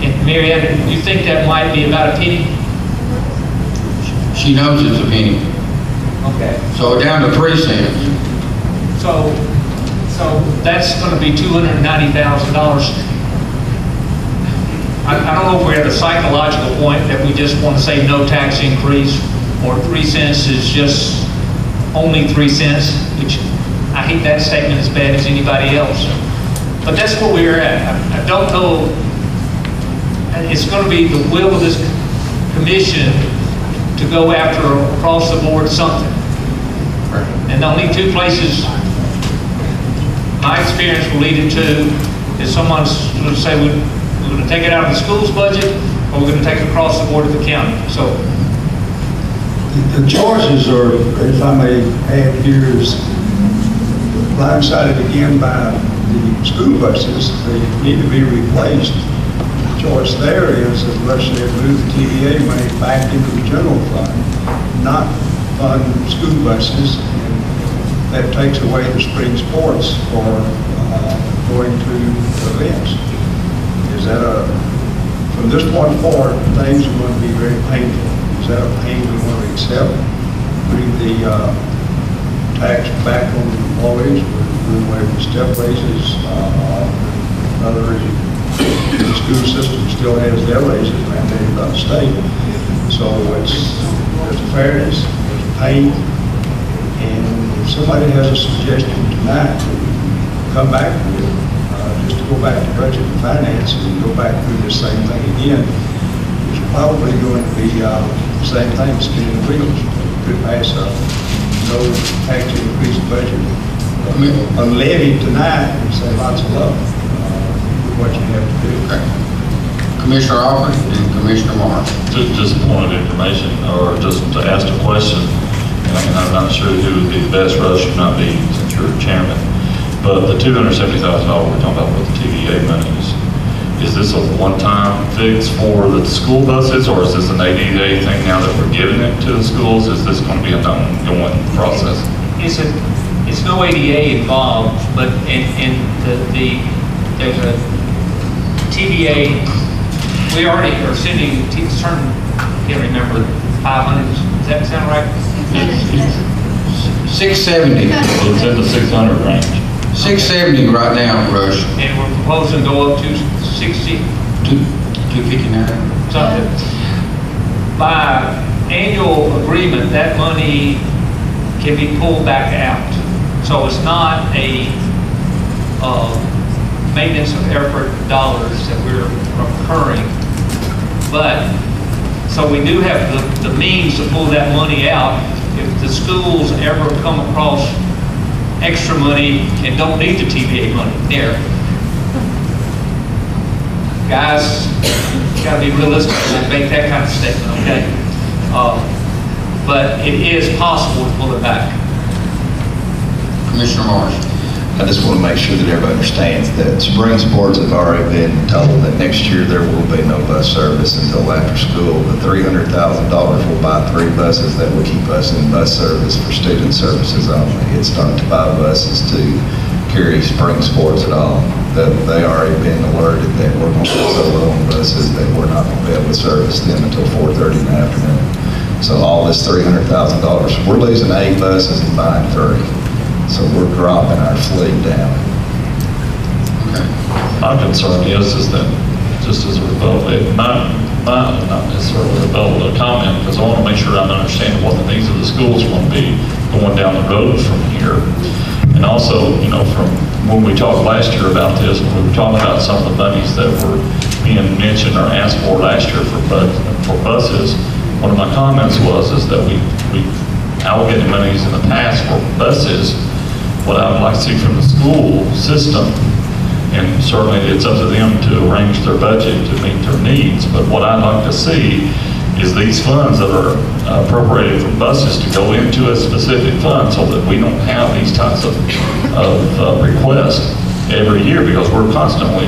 And Mariana, you think that might be about a penny? She knows it's a penny. Okay. So down to 3 cents. So that's going to be $290,000. I don't know if we're at a psychological point that we just want to say no tax increase, or 3 cents is just only 3 cents, which I hate that statement as bad as anybody else. But that's where we're at. I don't know. It's going to be the will of this commission to go after across the board something. And the only 2 places my experience will lead it to is someone's going to say we're going to take it out of the school's budget, or we're going to take it across the board of the county. So the choices are, if I may add here, is blindsided again by the school buses. They need to be replaced. The choice there is, unless they move the TVA money back into the general fund, not fund school buses, and that takes away the spring sports for going to events. Is that from this point forward, things are going to be very painful. Is that a pain we want to accept? Putting the tax back on the employees, doing away with step raises, the school system still has their raises mandated by the state. So there's fairness, there's pain, and if somebody has a suggestion tonight, come back with it. Just to go back to budget and finance and go back through the same thing again, it's probably going to be the same thing, spinning the wheels. Could pass a no tax increase budget unleavened tonight and say lots of love with what you have to do. Commissioner Alford and Commissioner Morris. Just a point of information, or just to ask a question, and I'm not sure who would be the best. Russ should not be, since you're chairman. But the $270,000 we're talking about with the TVA money is this a one-time fix for the school buses, or is this an ADA thing now that we're giving it to the schools? Is this going to be an ongoing process? It's no ADA involved, but there's a TVA. We already are sending certain, I can't remember, 500. Does that sound right? 670. It's in the 600 range. 670 right now, Rush. And we're proposing to go up to 60. 259. Something. By annual agreement, that money can be pulled back out. So it's not a maintenance of effort dollars that we're incurring. But, so we do have the means to pull that money out if the schools ever come across extra money and don't need the TVA money there. Guys, you gotta be realistic and make that kind of statement, okay? But it is possible to pull it back. Commissioner Morris. I just want to make sure that everybody understands that spring sports have already been told that next year there will be no bus service until after school. The $300,000 will buy 3 buses that will keep us in bus service for student services only. It's not to buy buses to carry spring sports at all. That they already been alerted that we're going to be so low on buses that we're not going to be able to service them until 4:30 in the afternoon. So all this $300,000, we're losing 8 buses and buying 3. So we're dropping our fleet down. My concern is that, just as a rebuttal, not necessarily a rebuttal, a comment, because I want to make sure I'm understanding what the needs of the schools are going to be going down the road from here. And also, you know, from when we talked last year about this, when we were talking about some of the monies that were being mentioned or asked for last year for buses, one of my comments was that we allocated monies in the past for buses. What I would like to see from the school system, and certainly it's up to them to arrange their budget to meet their needs, but what I'd like to see is these funds that are appropriated for buses to go into a specific fund so that we don't have these types of requests every year, because we're constantly,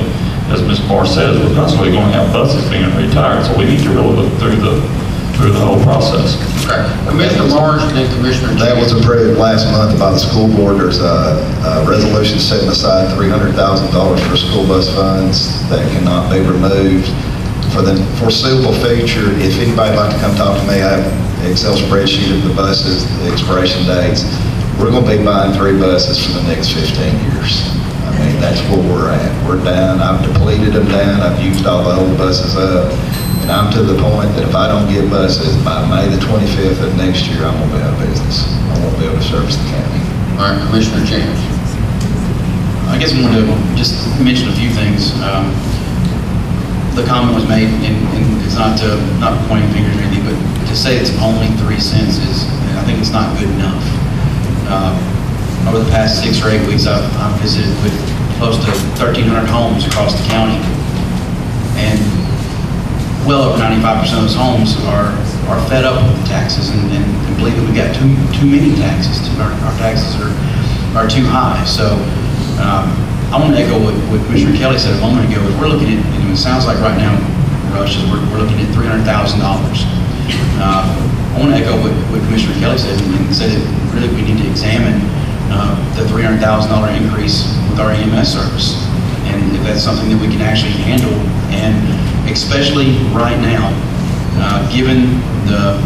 as Ms. Barr says, we're constantly going to have buses being retired, so we need to really look through the whole process. Okay. Commissioner Morris and then Commissioner That was approved last month by the school board. There's a resolution setting aside $300,000 for school bus funds that cannot be removed. For the foreseeable future, if anybody'd like to come talk to me, I have an Excel spreadsheet of the buses, the expiration dates. We're going to be buying 3 buses for the next 15 years. I mean, that's where we're at. We're down. I've depleted them down. I've used all the old buses up. And I'm to the point that if I don't get buses by May the 25th of next year, I'm going to be out of business. I won't be able to service the county. All right, Commissioner James. I guess I wanted to just mention a few things. The comment was made, and it's not pointing fingers or anything, but to say it's only 3 cents is, I think it's not good enough. Over the past 6 or 8 weeks, I've visited with close to 1,300 homes across the county, and well over 95% of those homes are fed up with the taxes and believe that we've got too many taxes. Our taxes are too high. So I want to echo what Commissioner Kelly said a moment ago. Is we're looking at, and it sounds like right now, Rush, is we're looking at $300,000. I want to echo what Commissioner Kelly said and say that really we need to examine the $300,000 increase with our EMS service, and if that's something that we can actually handle, and especially right now, given the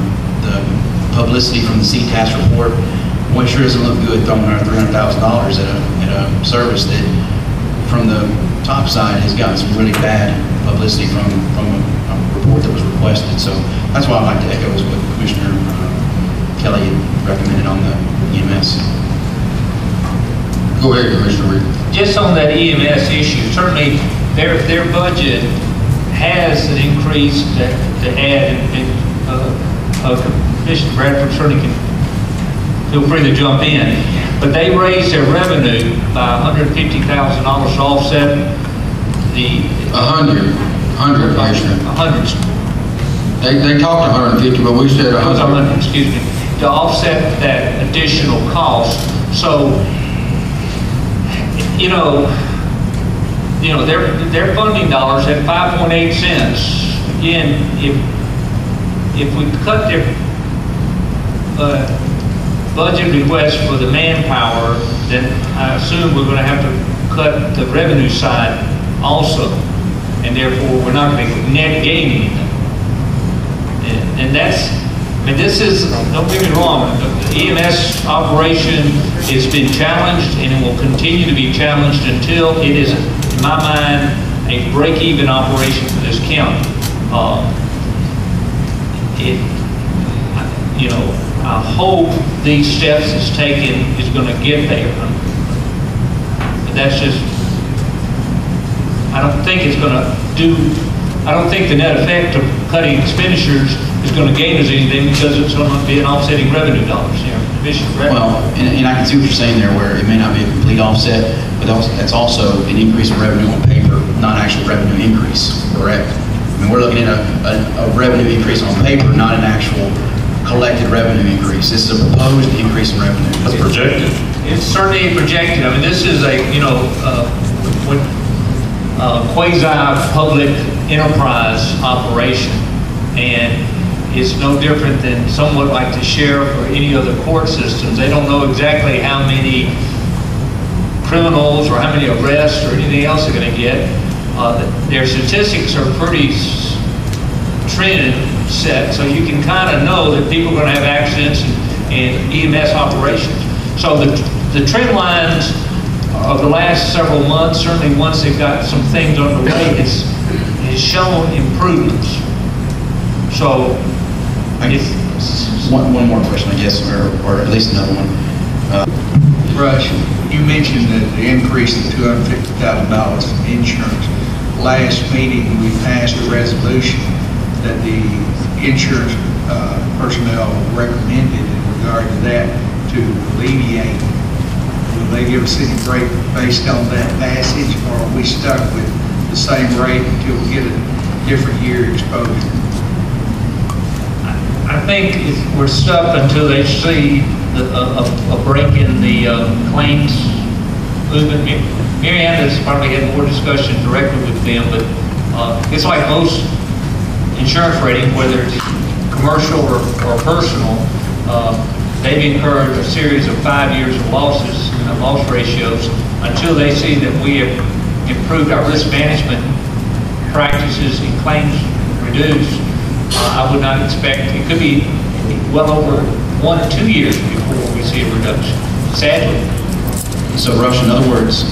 publicity from the CTAS report, what sure doesn't look good throwing our $300,000 at a service that, from the top side, has gotten some really bad publicity from a report that was requested. So that's why I'd like to echo is what Commissioner Kelly had recommended on the EMS. Go ahead, Commissioner Reed. Just on that EMS issue, certainly their budget has an increase to add, and Commissioner Bradford certainly can feel free to jump in, but they raised their revenue by $150,000 to offset the... 100, Commissioner. 100. They talked 150, but we said 100. Excuse me, to offset that additional cost. So, you know, their funding dollars at 5.8 cents. Again, if we cut their budget request for the manpower, then I assume we're going to have to cut the revenue side also, and therefore we're not going to net gain anything. And that's, I mean, this is, don't get me wrong, the EMS operation has been challenged and it will continue to be challenged until it is, in my mind, a break-even operation for this county. I hope these steps it's taken is going to get there. But that's just, I don't think it's going to do, I don't think the net effect of cutting expenditures is going to gain us anything, because it's going to be an offsetting revenue dollars here. Well, and I can see what you're saying there, where it may not be a complete offset, but that's also an increase in revenue on paper, not actual revenue increase, correct? I mean, we're looking at a revenue increase on paper, not an actual collected revenue increase. This is a proposed increase in revenue. That's projected. It's certainly projected. I mean, this is a, quasi-public enterprise operation, and it's no different than somewhat like the sheriff or any other court systems. They don't know exactly how many criminals or how many arrests or anything else they're going to get. Their statistics are pretty trend set, so you can kind of know that people are going to have accidents and EMS operations. So the trend lines of the last several months, certainly once they've got some things underway, has shown improvements. So, one more question, I guess, or at least another one. Rush, you mentioned that the increase of $250,000 in insurance. Last meeting, we passed a resolution that the insurance personnel recommended in regard to that to alleviate. Will they give us any break based on that passage, or are we stuck with the same rate until we get a different year exposure? I think we're stuck until they see a break in the claims movement. Mary Ann has probably had more discussion directly with them, but it's like most insurance rating, whether it's commercial or personal, they've incurred a series of 5 years of losses and loss ratios until they see that we have improved our risk management practices and claims reduced. I would not expect, it could be well over 1 or 2 years before we see a reduction, sadly. So Rush, in other words,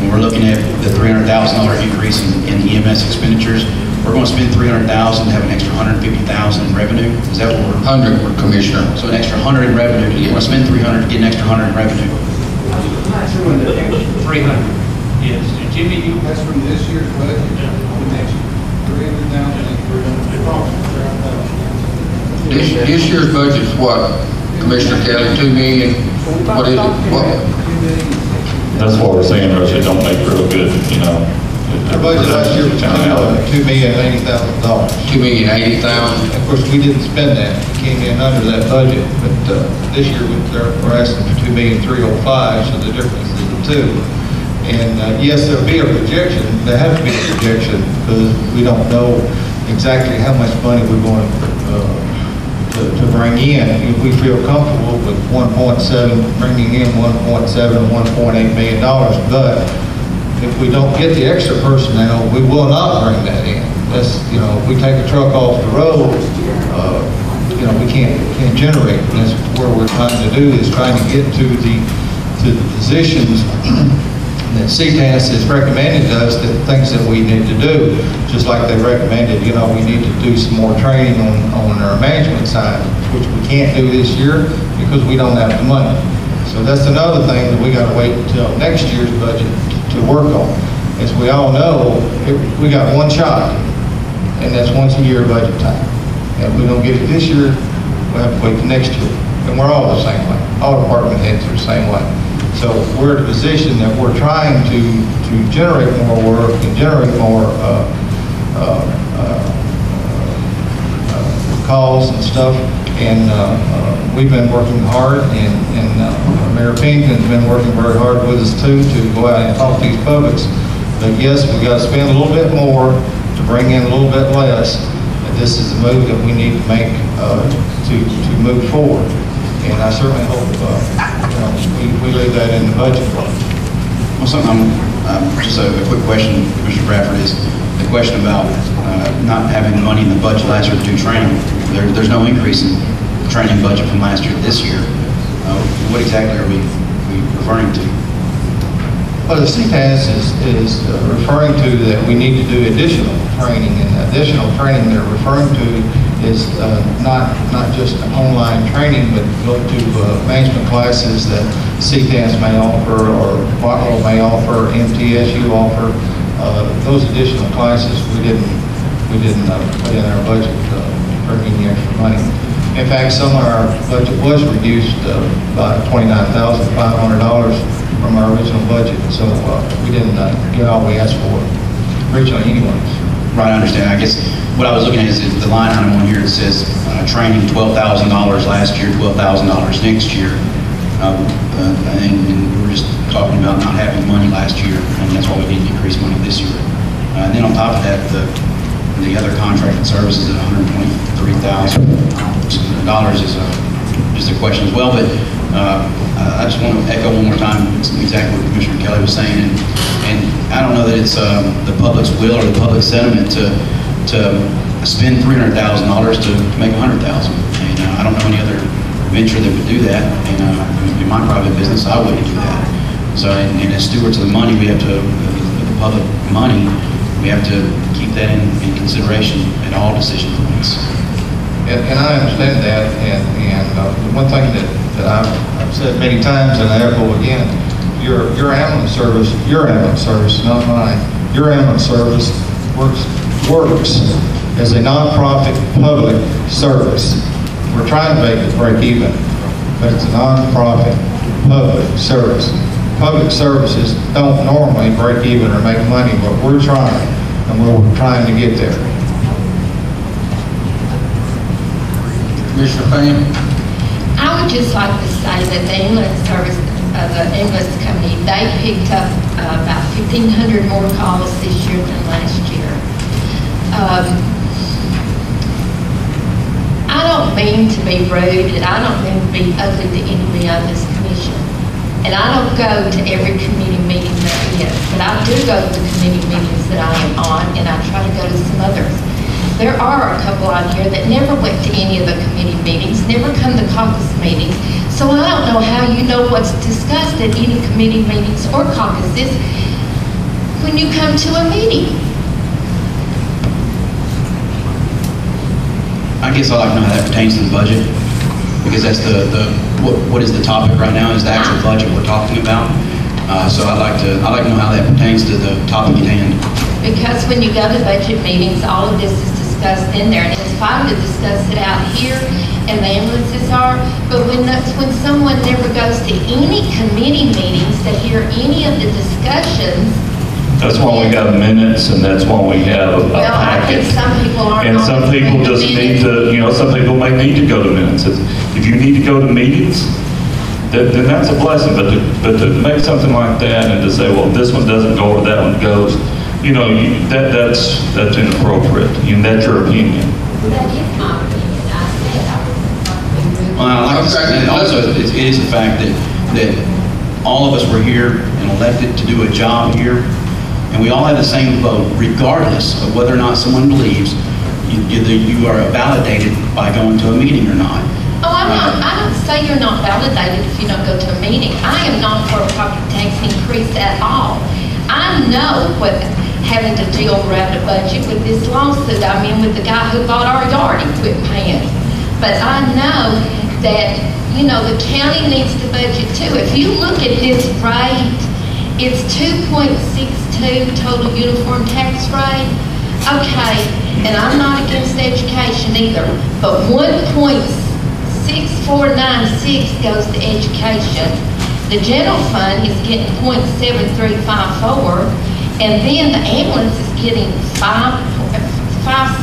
when we're looking at the $300,000 increase in EMS expenditures, we're going to spend $300,000 to have an extra $150,000 in revenue. Is that what we're? 100, Commissioner. So an extra 100 in revenue. You want to spend 300 to get an extra 100 in revenue. 300. Yes. And Jimmy, you? That's from this year's budget. Next 300,000. This year's budget is what, Commissioner Kelly? 2 million. What is it? What? That's what we're saying, Rush, it don't make real good, you know. Our budget last year was $2,080,000. $2,080,000. Of course, we didn't spend that. We came in under that budget, but this year we're asking for $2,305,000, so the difference is the two. And yes, there'll be a projection. There has to be a projection because we don't know exactly how much money we're going to bring in. If we feel comfortable with bringing in 1.7 and $1.8 million, but if we don't get the extra personnel, we will not bring that in. That's, you know, if we take a truck off the road, you know, we can't generate. And that's where we're trying to do, is trying to get to the positions that CTAS has recommended to us, that things that we need to do. Just like they recommended, you know, we need to do some more training on our management side, which we can't do this year because we don't have the money. So that's another thing that we got to wait until next year's budget to work on. As we all know, we got one shot, and that's once a year budget time. And if we don't get it this year, we'll have to wait till next year. And we're all the same way. All department heads are the same way. So we're in a position that we're trying to generate more work and generate more calls and stuff. And we've been working hard, and Mayor Pinkton's been working very hard with us too, to go out and talk to these publics. But yes, we got to spend a little bit more to bring in a little bit less. And this is the move that we need to make to move forward. And I certainly hope you know, we leave that in the budget. Well, just a quick question, Commissioner Bradford, is the question about not having money in the budget last year to do training. There's no increase in the training budget from last year to this year. What exactly are we referring to? Well, the CTAS is referring to that we need to do additional training, and additional training they're referring to is not just online training, but go to management classes that CTAS may offer, or Bottle may offer, MTSU offer. Those additional classes we didn't put in our budget for any extra money. In fact, some of our budget was reduced by $29,500 from our original budget, so we didn't get all we asked for originally anyways. Right, I understand. I guess what I was looking at is the line item on here that says training $12,000 last year, $12,000 next year. And we're just talking about not having money last year, and that's why we need to increase money this year. And then on top of that, the other contracted services at $123,000 is a question as well. But I just want to echo one more time exactly what Commissioner Kelly was saying, and I don't know that it's the public's will or the public sentiment to spend $300,000 to make $100,000. And I don't know any other venture that would do that. And in my private business, I wouldn't do that. So, and as stewards of the money, we have to, the public money, we have to keep that in consideration at all decision points. And I understand that, and the one thing that I've said many times, and I echo again, your ambulance service, not mine, your ambulance service works as a nonprofit public service. We're trying to make it break even, but it's a nonprofit public service. Public services don't normally break even or make money, but we're trying, and we're trying to get there. Commissioner Payne? I would just like to say that the ambulance service, the ambulance company, they picked up about 1,500 more calls this year than last year. I don't mean to be rude, and I don't mean to be ugly to anybody on this commission. And I don't go to every committee meeting there is, but I do go to the committee meetings that I am on, and I try to go to some others. There are a couple on here that never went to any of the committee meetings, never come to caucus meetings, so I don't know how you know what's discussed at any committee meetings or caucuses when you come to a meeting. I guess I'd like to know how that pertains to the budget, because that's what is the topic right now is the actual budget we're talking about. So I'd like to know how that pertains to the topic at hand. Because when you go to budget meetings, all of this is discussed in there, and it's fine to discuss it out here, and the ambulances are, but when someone never goes to any committee meetings to hear any of the discussions. That's why we got minutes, and that's why we have a Well, I packet. think some people aren't. And some people just need to, some people may need to go to minutes. If you need to go to meetings, then that's a blessing, but to make something like that and to say, well, this one doesn't go or that one goes, that's inappropriate, and that's your opinion. That is my opinion. I said I was. Well, like I said, and also it is the fact that all of us were here and elected to do a job here, and we all have the same vote, regardless of whether or not someone believes you are validated by going to a meeting or not. Oh, I don't say you're not validated if you don't go to a meeting. I am not for a property tax increase at all. I know what having to deal around a budget with this lawsuit I'm in with the guy who bought our yard and quit paying. But I know that, the county needs to budget too. If you look at this rate, it's 2.62 total uniform tax rate. Okay, and I'm not against education either, but 1.6496 goes to education. The general fund is getting 0.7354, and then the ambulance is getting 5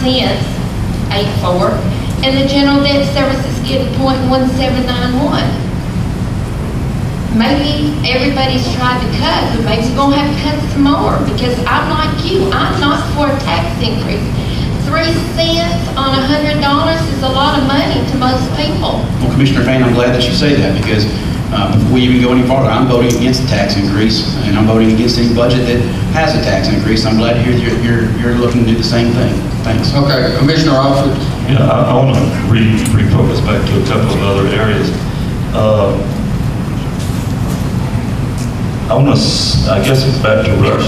cents, 84, and the general debt service is getting 0.1791. Maybe everybody's tried to cut, but maybe we're gonna have to cut some more, because I'm like you, I'm not for a tax increase. 3 cents on $100 is a lot of money to most people. Well, Commissioner Payne, I'm glad that you say that, because before we even go any farther, I'm voting against the tax increase, and I'm voting against any budget that has a tax increase. I'm glad to hear that you're looking to do the same thing. Thanks. Okay, Commissioner Alford. Yeah, I want to refocus back to a couple of other areas. I guess it's back to Rush.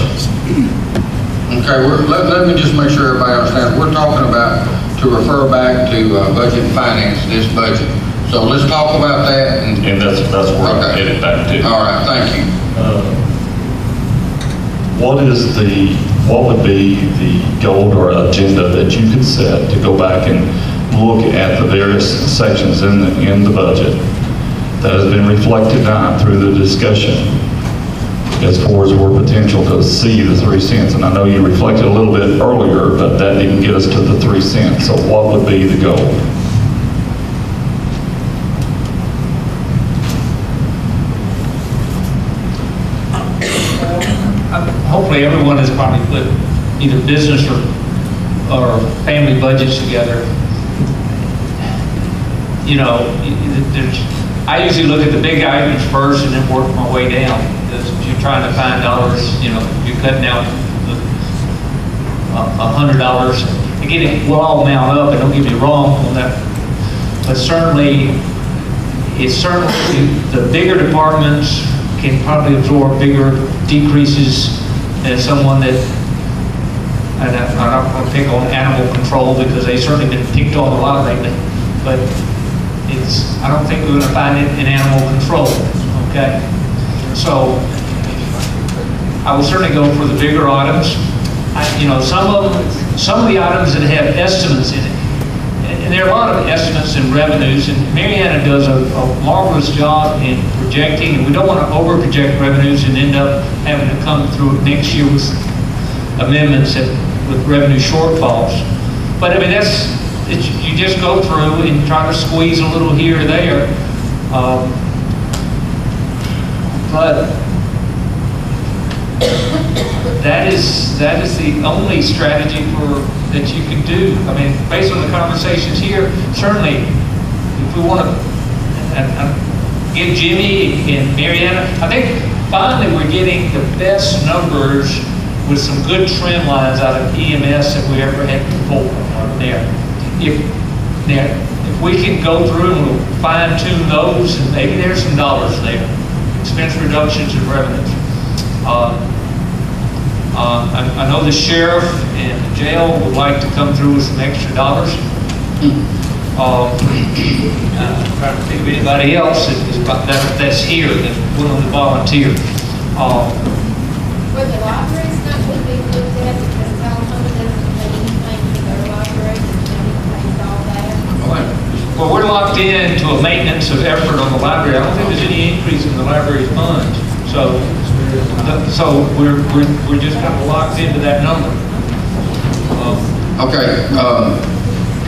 Okay, let me just make sure everybody understands. We're talking about to refer back to budget and finance, this budget. So let's talk about that. And that's where I'm headed back to. All right, thank you. What would be the goal or agenda that you could set to go back and look at the various sections in the budget that has been reflected on through the discussion as far as our potential to see the 3 cents? And I know you reflected a little bit earlier, but that didn't get us to the 3 cents. So what would be the goal? Hopefully everyone has probably put either business or family budgets together. I usually look at the big items first and then work my way down. Because if you're trying to find dollars, you know, you're cutting out $100. Again, it will all mount up, and don't get me wrong on that. But certainly, the bigger departments can probably absorb bigger decreases than someone that, and I'm not going to pick on animal control because they've certainly been picked on a lot lately, but I don't think we're going to find it in animal control, okay? So, I would certainly go for the bigger items. You know, some of the items that have estimates in it, and there are a lot of estimates and revenues, and Mariana does a marvelous job in projecting, and we don't want to over-project revenues and end up having to come through next year with amendments with revenue shortfalls. But I mean, you just go through and try to squeeze a little here or there. But that is the only strategy that you can do. I mean, based on the conversations here, certainly, if we want to get Jimmy and Mariana, I think finally we're getting the best numbers with some good trend lines out of EMS that we ever had before there. If we can go through and we'll fine tune those, and maybe there's some dollars there, expense reductions and revenues. I know the sheriff and the jail would like to come through with some extra dollars. I'm trying to think of anybody else that's here that's willing to volunteer. Were the libraries not would be looked at because Alabama doesn't pay anything for their libraries and pays all that? Well, we're locked in to a maintenance of effort on the library. I don't think there's any increase in the library's funds. So we're just kind of locked into that number. Okay,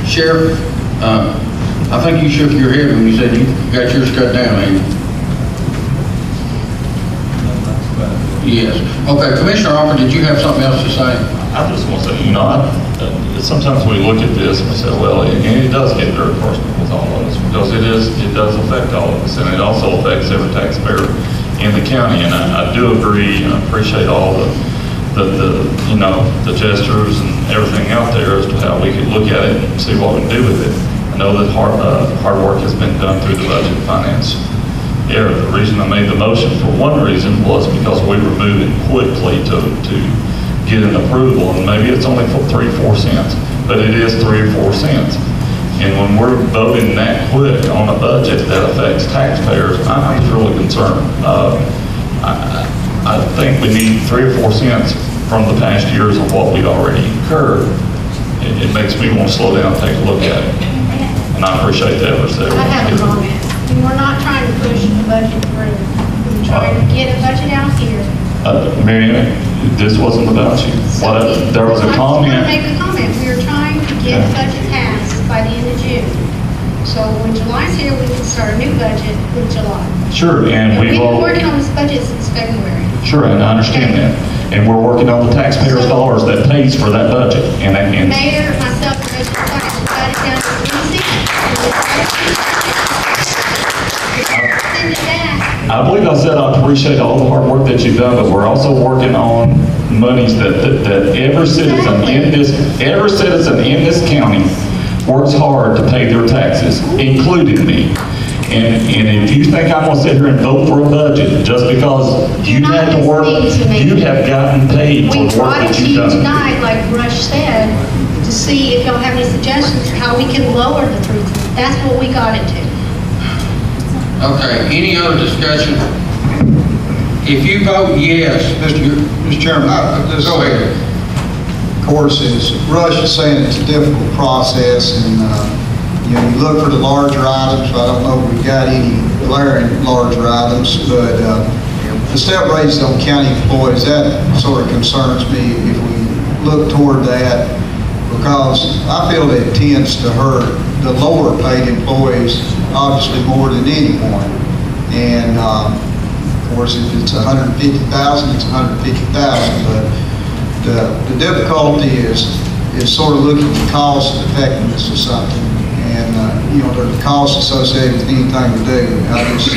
Sheriff, I think you shook your head when you said you got yours cut down, ain't you? Yes. Okay, Commissioner Offer, did you have something else to say? I just want to say, you know, sometimes we look at this and we say, well, and it does get very personal with all of us because it does affect all of us, and it also affects every taxpayer in the county. And I do agree and appreciate all the gestures and everything out there as to how we can look at it and see what we can do with it. I know that hard work has been done through the Budget and Finance. Yeah, the reason I made the motion for one reason was because we were moving quickly to get an approval, and maybe it's only for 3 or 4 cents, but it is 3 or 4 cents. And when we're voting that quick on a budget that affects taxpayers, I'm really concerned. I think we need 3 or 4 cents from the past years of what we've already incurred. It makes me want to slow down and take a look at it. And I appreciate the efforts there. I have a comment. We're not trying to push the budget through. We're trying to get a budget out here. Mariana, this wasn't about you. There was a comment. I just want to make a comment. We are trying to get the budget passed by the end of June. So when July's here, we can start a new budget in July. Sure, and we've been working on this budget since February. Sure, and I understand that. And we're working on the taxpayers' dollars that pays for that budget. And Mayor, myself, and Rachel Clark should cut it down to 3 cents. I believe I said I appreciate all the hard work that you've done, but we're also working on monies that every citizen in this county works hard to pay their taxes, including me. And if you think I'm going to sit here and vote for a budget just because you had to work, you have gotten paid for the work that you've done. We brought it to you tonight, like Rush said, to see if y'all have any suggestions for how we can lower the 3 cents. That's what we got into. Okay, any other discussion? If you vote yes, Mr. Chairman, go ahead. Of course, as Rush is saying, it's a difficult process, and you look for the larger items. I don't know if we've got any glaring larger items, but the step raises on county employees, that sort of concerns me if we look toward that, because I feel that it tends to hurt the lower paid employees obviously more than anyone. And of course, if it's $150,000, it's $150,000. But the difficulty is sort of looking at the cost and effectiveness of something. And, there's a cost associated with anything we do. I just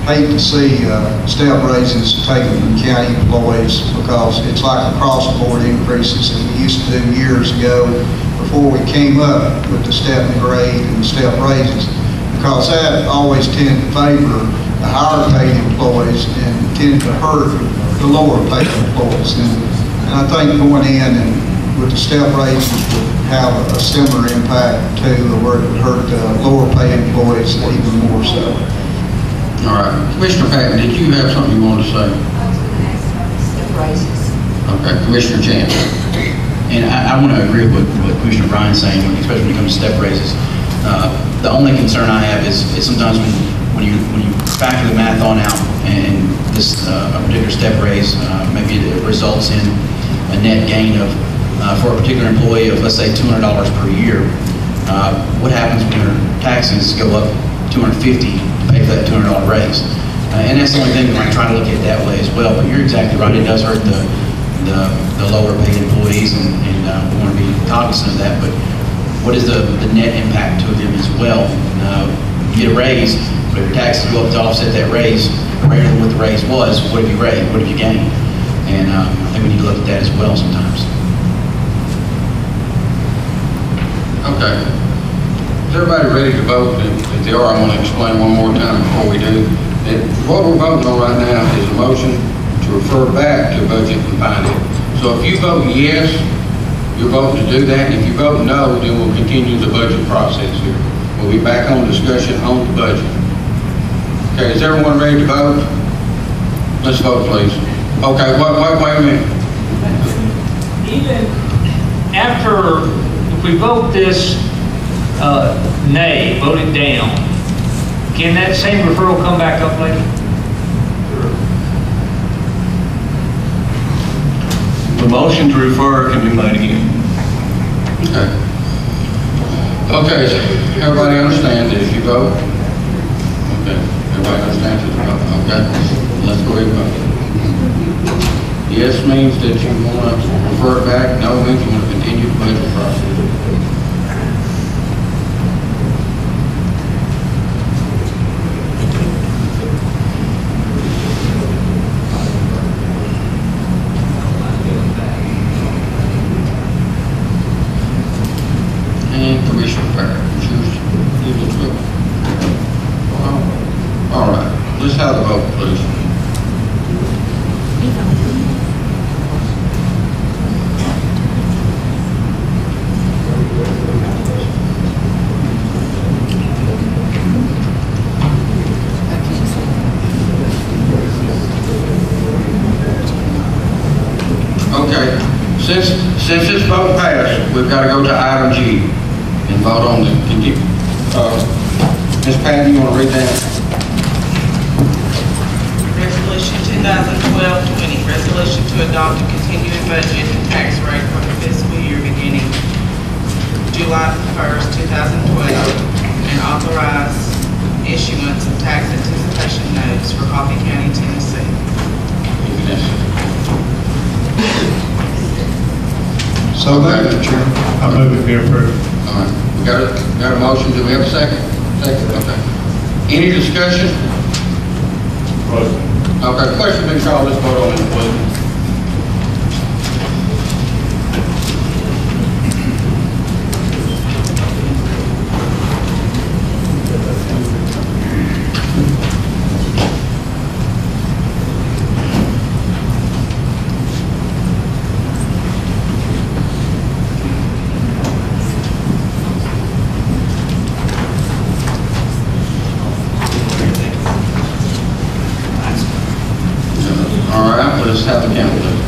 hate to see step raises taken from county employees because it's like across-the-board increases that we used to do years ago before we came up with the step and grade and the step raises, because that always tended to favor the higher paid employees and tended to hurt the lower paid employees. And I think going in and with the step raises would have a similar impact to where it would hurt the lower paid employees even more so. All right. Commissioner Patton, did you have something you wanted to say? I was going to ask about the step raises. Okay, Commissioner Chance. And I want to agree with what Commissioner Bryan's saying, especially when it comes to step raises. The only concern I have is sometimes when you factor the math on out and this a particular step raise, maybe it results in a net gain of, for a particular employee of, let's say, $200 per year. What happens when your taxes go up $250 to pay for that $200 raise? And that's the only thing when I try to look at it that way as well. But you're exactly right, it does hurt the lower paid employees, and we want to be cognizant of that. But what is the net impact to them as well? You get a raise, but if your taxes go up to offset that raise greater than what the raise was, what have you raised? What have you gained? And I think we need to look at that as well sometimes. Okay. Is everybody ready to vote? If they are, I want to explain one more time before we do. What we're voting on right now is a motion to refer back to budget and finance. So if you vote yes, you're voting to do that. And if you vote no, then we'll continue the budget process here. We'll be back on discussion on the budget. Okay, is everyone ready to vote? Let's vote, please. Okay, wait a minute. Even after, if we vote this nay, vote it down, can that same referral come back up later? The motion to refer can be made again. Okay. Okay, so everybody understands that if you vote? Okay, everybody understands that you vote? Okay, let's go ahead and vote. Yes means that you want to refer it back, no means you want to continue the budget process. All right, let's have the vote, please. Okay, since this vote passed, we've got to go to item G and vote on the, Ms. Patty, you want to read that? Resolution 2012-20, resolution to adopt a continuing budget and tax rate for the fiscal year beginning July 1st, 2012, and authorize issuance of tax anticipation notes for Coffee County, Tennessee. So moved, Chairman. I move it be approved. All right, we got a motion. Do we have a second? Second, okay. Any discussion? Okay, question been called. Let's vote on it, please. All right, let's have the count, please.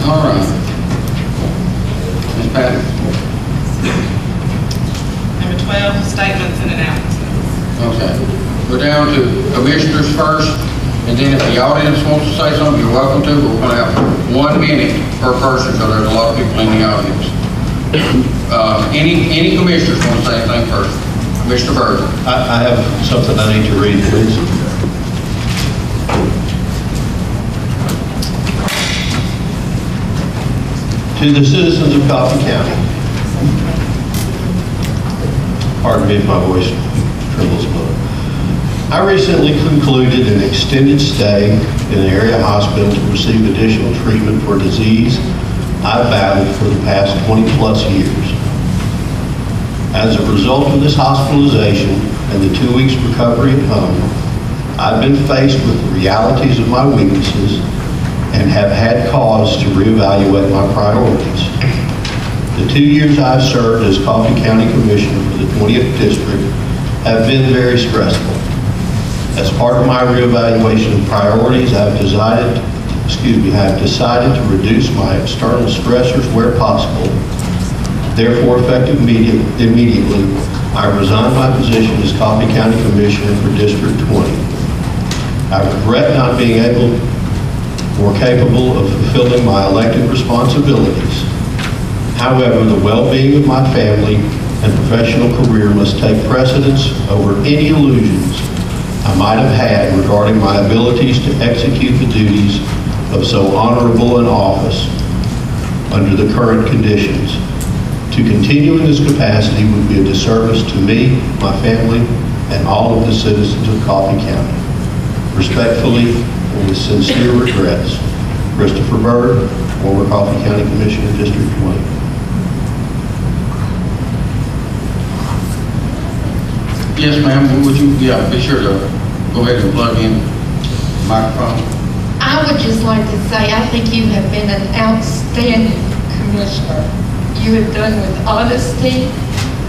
All right. Ms. Patty. Number 12, statements and announcements. Okay. Go down to commissioners first, and then if the audience wants to say something, you're welcome to, but we're going to have 1 minute per person because there's a lot of people in the audience. Any commissioners want to say anything first? Commissioner Byrd. I have something I need to read, please. To the citizens of Coffee County, pardon me if my voice trembles a little. I recently concluded an extended stay in the area hospital to receive additional treatment for a disease I've battled for the past 20-plus years. As a result of this hospitalization and the 2 weeks recovery at home, I've been faced with the realities of my weaknesses and have had cause to reevaluate my priorities. The 2 years I've served as Coffee County Commissioner for the 20th District have been very stressful. As part of my reevaluation of priorities, I've decided to reduce my external stressors where possible. Therefore, effective immediately, I resigned my position as Coffee County Commissioner for District 20. I regret not being able or capable of fulfilling my elected responsibilities. However, the well-being of my family and professional career must take precedence over any illusions I might have had regarding my abilities to execute the duties of so honorable an office under the current conditions. To continue in this capacity would be a disservice to me, my family, and all of the citizens of Coffee County. Respectfully, and with sincere regrets, Christopher Byrd, former Coffee County Commissioner, District 20. Yes, ma'am, would you, be sure to go ahead and plug in the microphone. I would just like to say, I think you have been an outstanding commissioner. You have done with honesty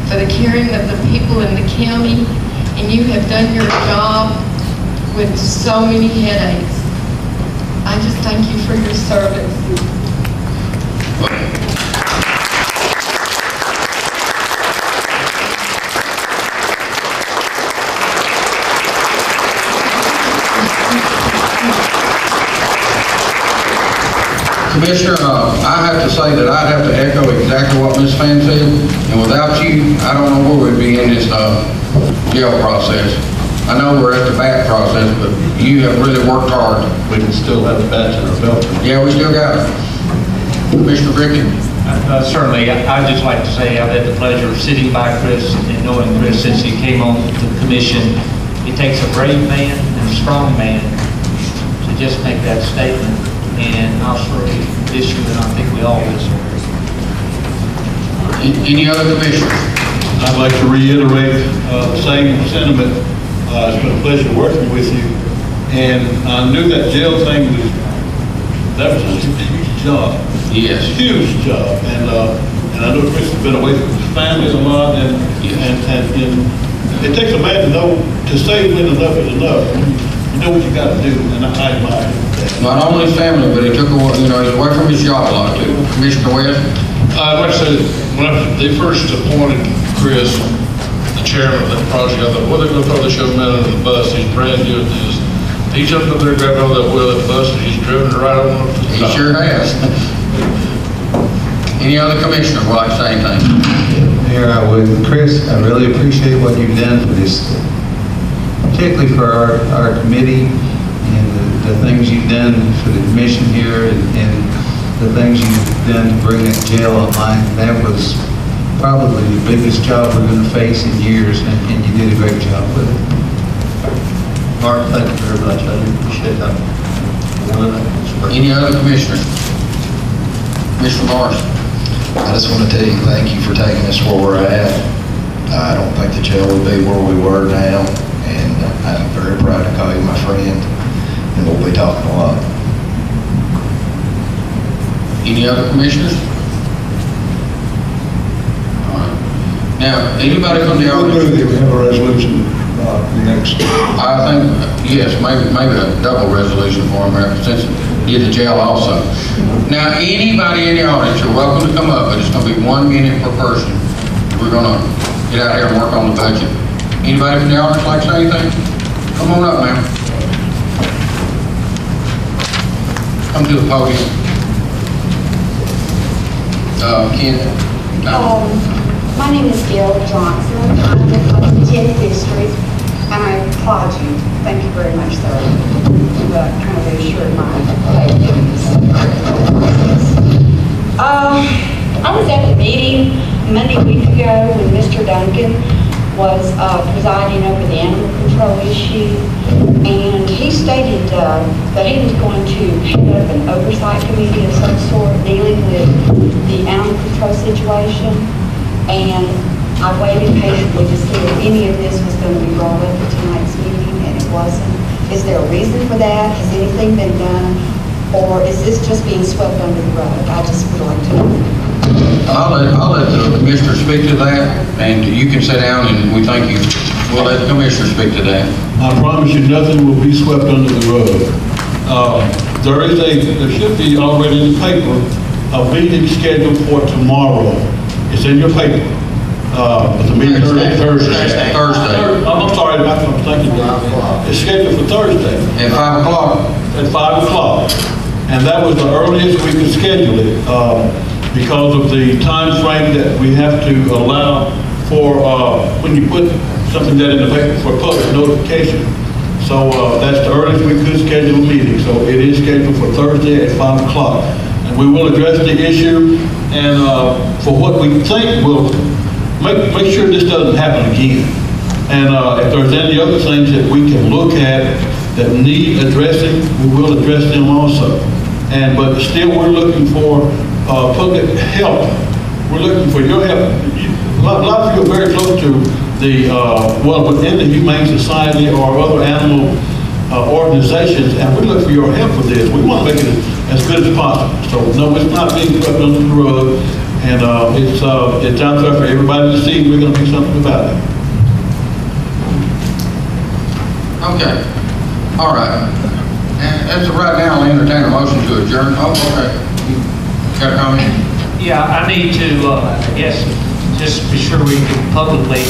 for the caring of the people in the county, and you have done your job with so many headaches. I just thank you for your service. Commissioner, I have to say that I'd have to echo exactly what Ms. Fan said, and without you, I don't know where we'd be in this jail process. I know we're at the bat process, but you have really worked hard. We can still have a bats in our belt. Yeah, we still got it. Commissioner Rickey? Certainly, I'd just like to say I've had the pleasure of sitting by Chris and knowing Chris since he came on the commission. It takes a brave man and a strong man to just make that statement. And I'll certainly miss you, and I think we all miss you. Any other commissioners? I'd like to reiterate the same sentiment. It's been a pleasure working with you. And I knew that jail thing that was a huge job. Yes. Huge job. And I know Chris has been away from his family a lot, and it takes a man to say when enough is enough. You know what you got to do, and I admire him. Not only his family, but he took he's away from his job a lot too. Commissioner West? Like I said, when they first appointed Chris, the chairman of that project, I thought, well, they're going to throw this young man under the bus. He's brand new at this. He jumped up there, grabbed all that wheel at the bus, and he's driven it right on up to the top. He sure has. Any other commissioner would like to say anything? Mayor, I would. Chris, I really appreciate what you've done for this, particularly for our committee, and the things you've done for the commission here, and the things you've done to bring that jail online. That was probably the biggest job we're going to face in years, and you did a great job with it. Mark, thank you very much. I do appreciate that. Any other commissioner? Commissioner Morris? I just want to tell you thank you for taking us where we're at. I don't think the jail would be where we were now, and I'm very proud to call you my friend, and we'll be talking a lot. Any other commissioners? All right. Now, anybody from the audience? We have a resolution next. I think, yes, maybe a double resolution for him, since he did the jail also. Now, anybody in the audience, you're welcome to come up, but it's going to be 1 minute per person. We're going to get out here and work on the budget. Anybody from the audience like to say anything? Come on up, ma'am. Come to the podium. Ken? No. My name is Gail Johnson. I'm with the 10th District, and I applaud you. Thank you very much, sir. You've kind of reassured my faith. I was at the meeting Monday week ago when Mr. Duncan was presiding over the animal control issue, and he stated that he was going to head up an oversight committee of some sort dealing with the animal control situation, and I waited patiently to see if any of this was going to be brought up at tonight's meeting, and it wasn't. Is there a reason for that? Has anything been done? Or is this just being swept under the rug? I just would like to know. I'll let the commissioner speak to that, and you can sit down, and we thank you. We'll let the commissioner speak to that. I promise you, nothing will be swept under the rug. There should be already in the paper, a meeting scheduled for tomorrow. It's in your paper. But the meeting is Thursday. I'm sorry, I'm thinking. It's scheduled for Thursday. At 5 o'clock? At 5 o'clock. And that was the earliest we could schedule it, because of the time frame that we have to allow for, when you put something that in the paper for public notification. So that's the earliest we could schedule a meeting. So it is scheduled for Thursday at 5 o'clock. And we will address the issue, and for what we think will make sure this doesn't happen again. And if there's any other things that we can look at that need addressing, we will address them also. But still, we're looking for public help. We're looking for your help. A lot of you are very close to the, within the Humane Society or other animal organizations, and we look for your help with this. We want to make it as good as possible. So, no, it's not being swept under the rug, and it's out there for everybody to see. We're going to do something about it. Okay. All right. As of right now, I'll entertain a motion to adjourn. Oh, okay. Got a comment? Yeah, I need to, I guess, just be sure we can publicly,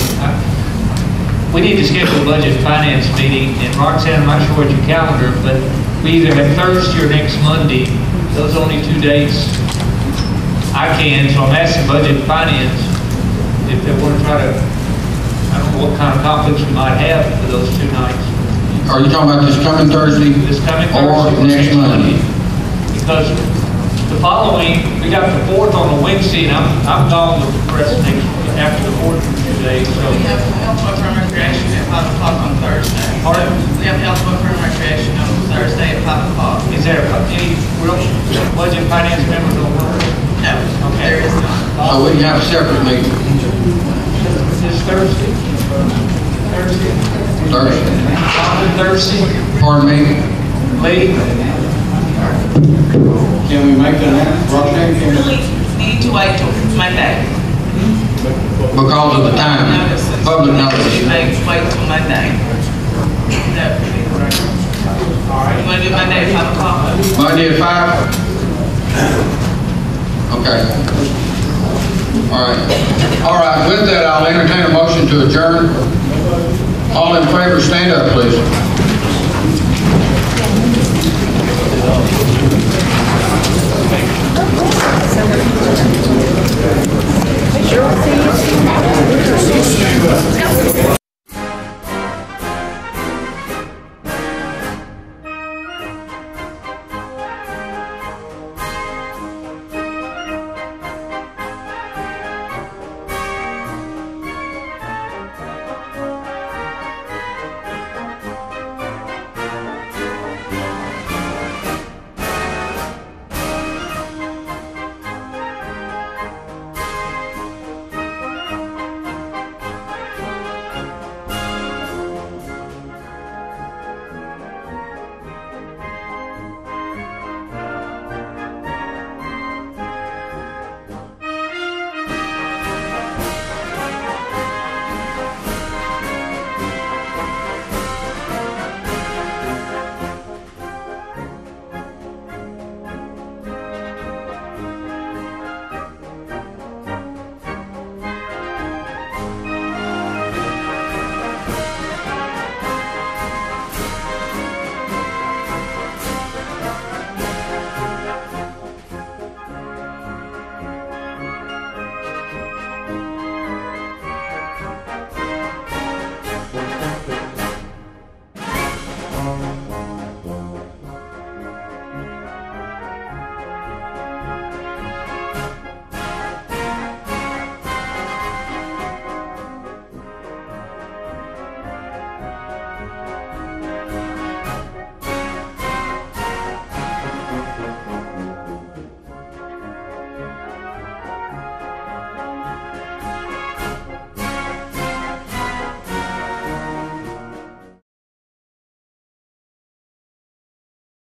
we need to schedule a budget and finance meeting, and Roxanne, I'm not sure what your calendar, but we either have Thursday or next Monday. Those are only 2 dates I can, so I'm asking budget and finance if they want to try to, I don't know what kind of conflicts we might have for those 2 nights. Are you talking about this coming Thursday? This coming Thursday or next Monday? Because the following, we got the 4th on a Wednesday, and I'm gone with the rest next after the 4th for 2 days. So We have health, welfare, and recreation at 5 o'clock on Thursday. Pardon? We have health, welfare, and recreation on Thursday at 5 o'clock. Is there any real budget and finance members on work? No, there is not. So we can have a separate meeting. This Thursday? Thursday? Pardon me? Lee? Can we make that, Roxanne? Really need to wait till Monday. Because of the time, public notice. Wait till Monday. That would be correct. You want to do Monday at 5 o'clock? Monday at 5? Okay. All right, with that, I'll entertain a motion to adjourn. All in favor, stand up, please.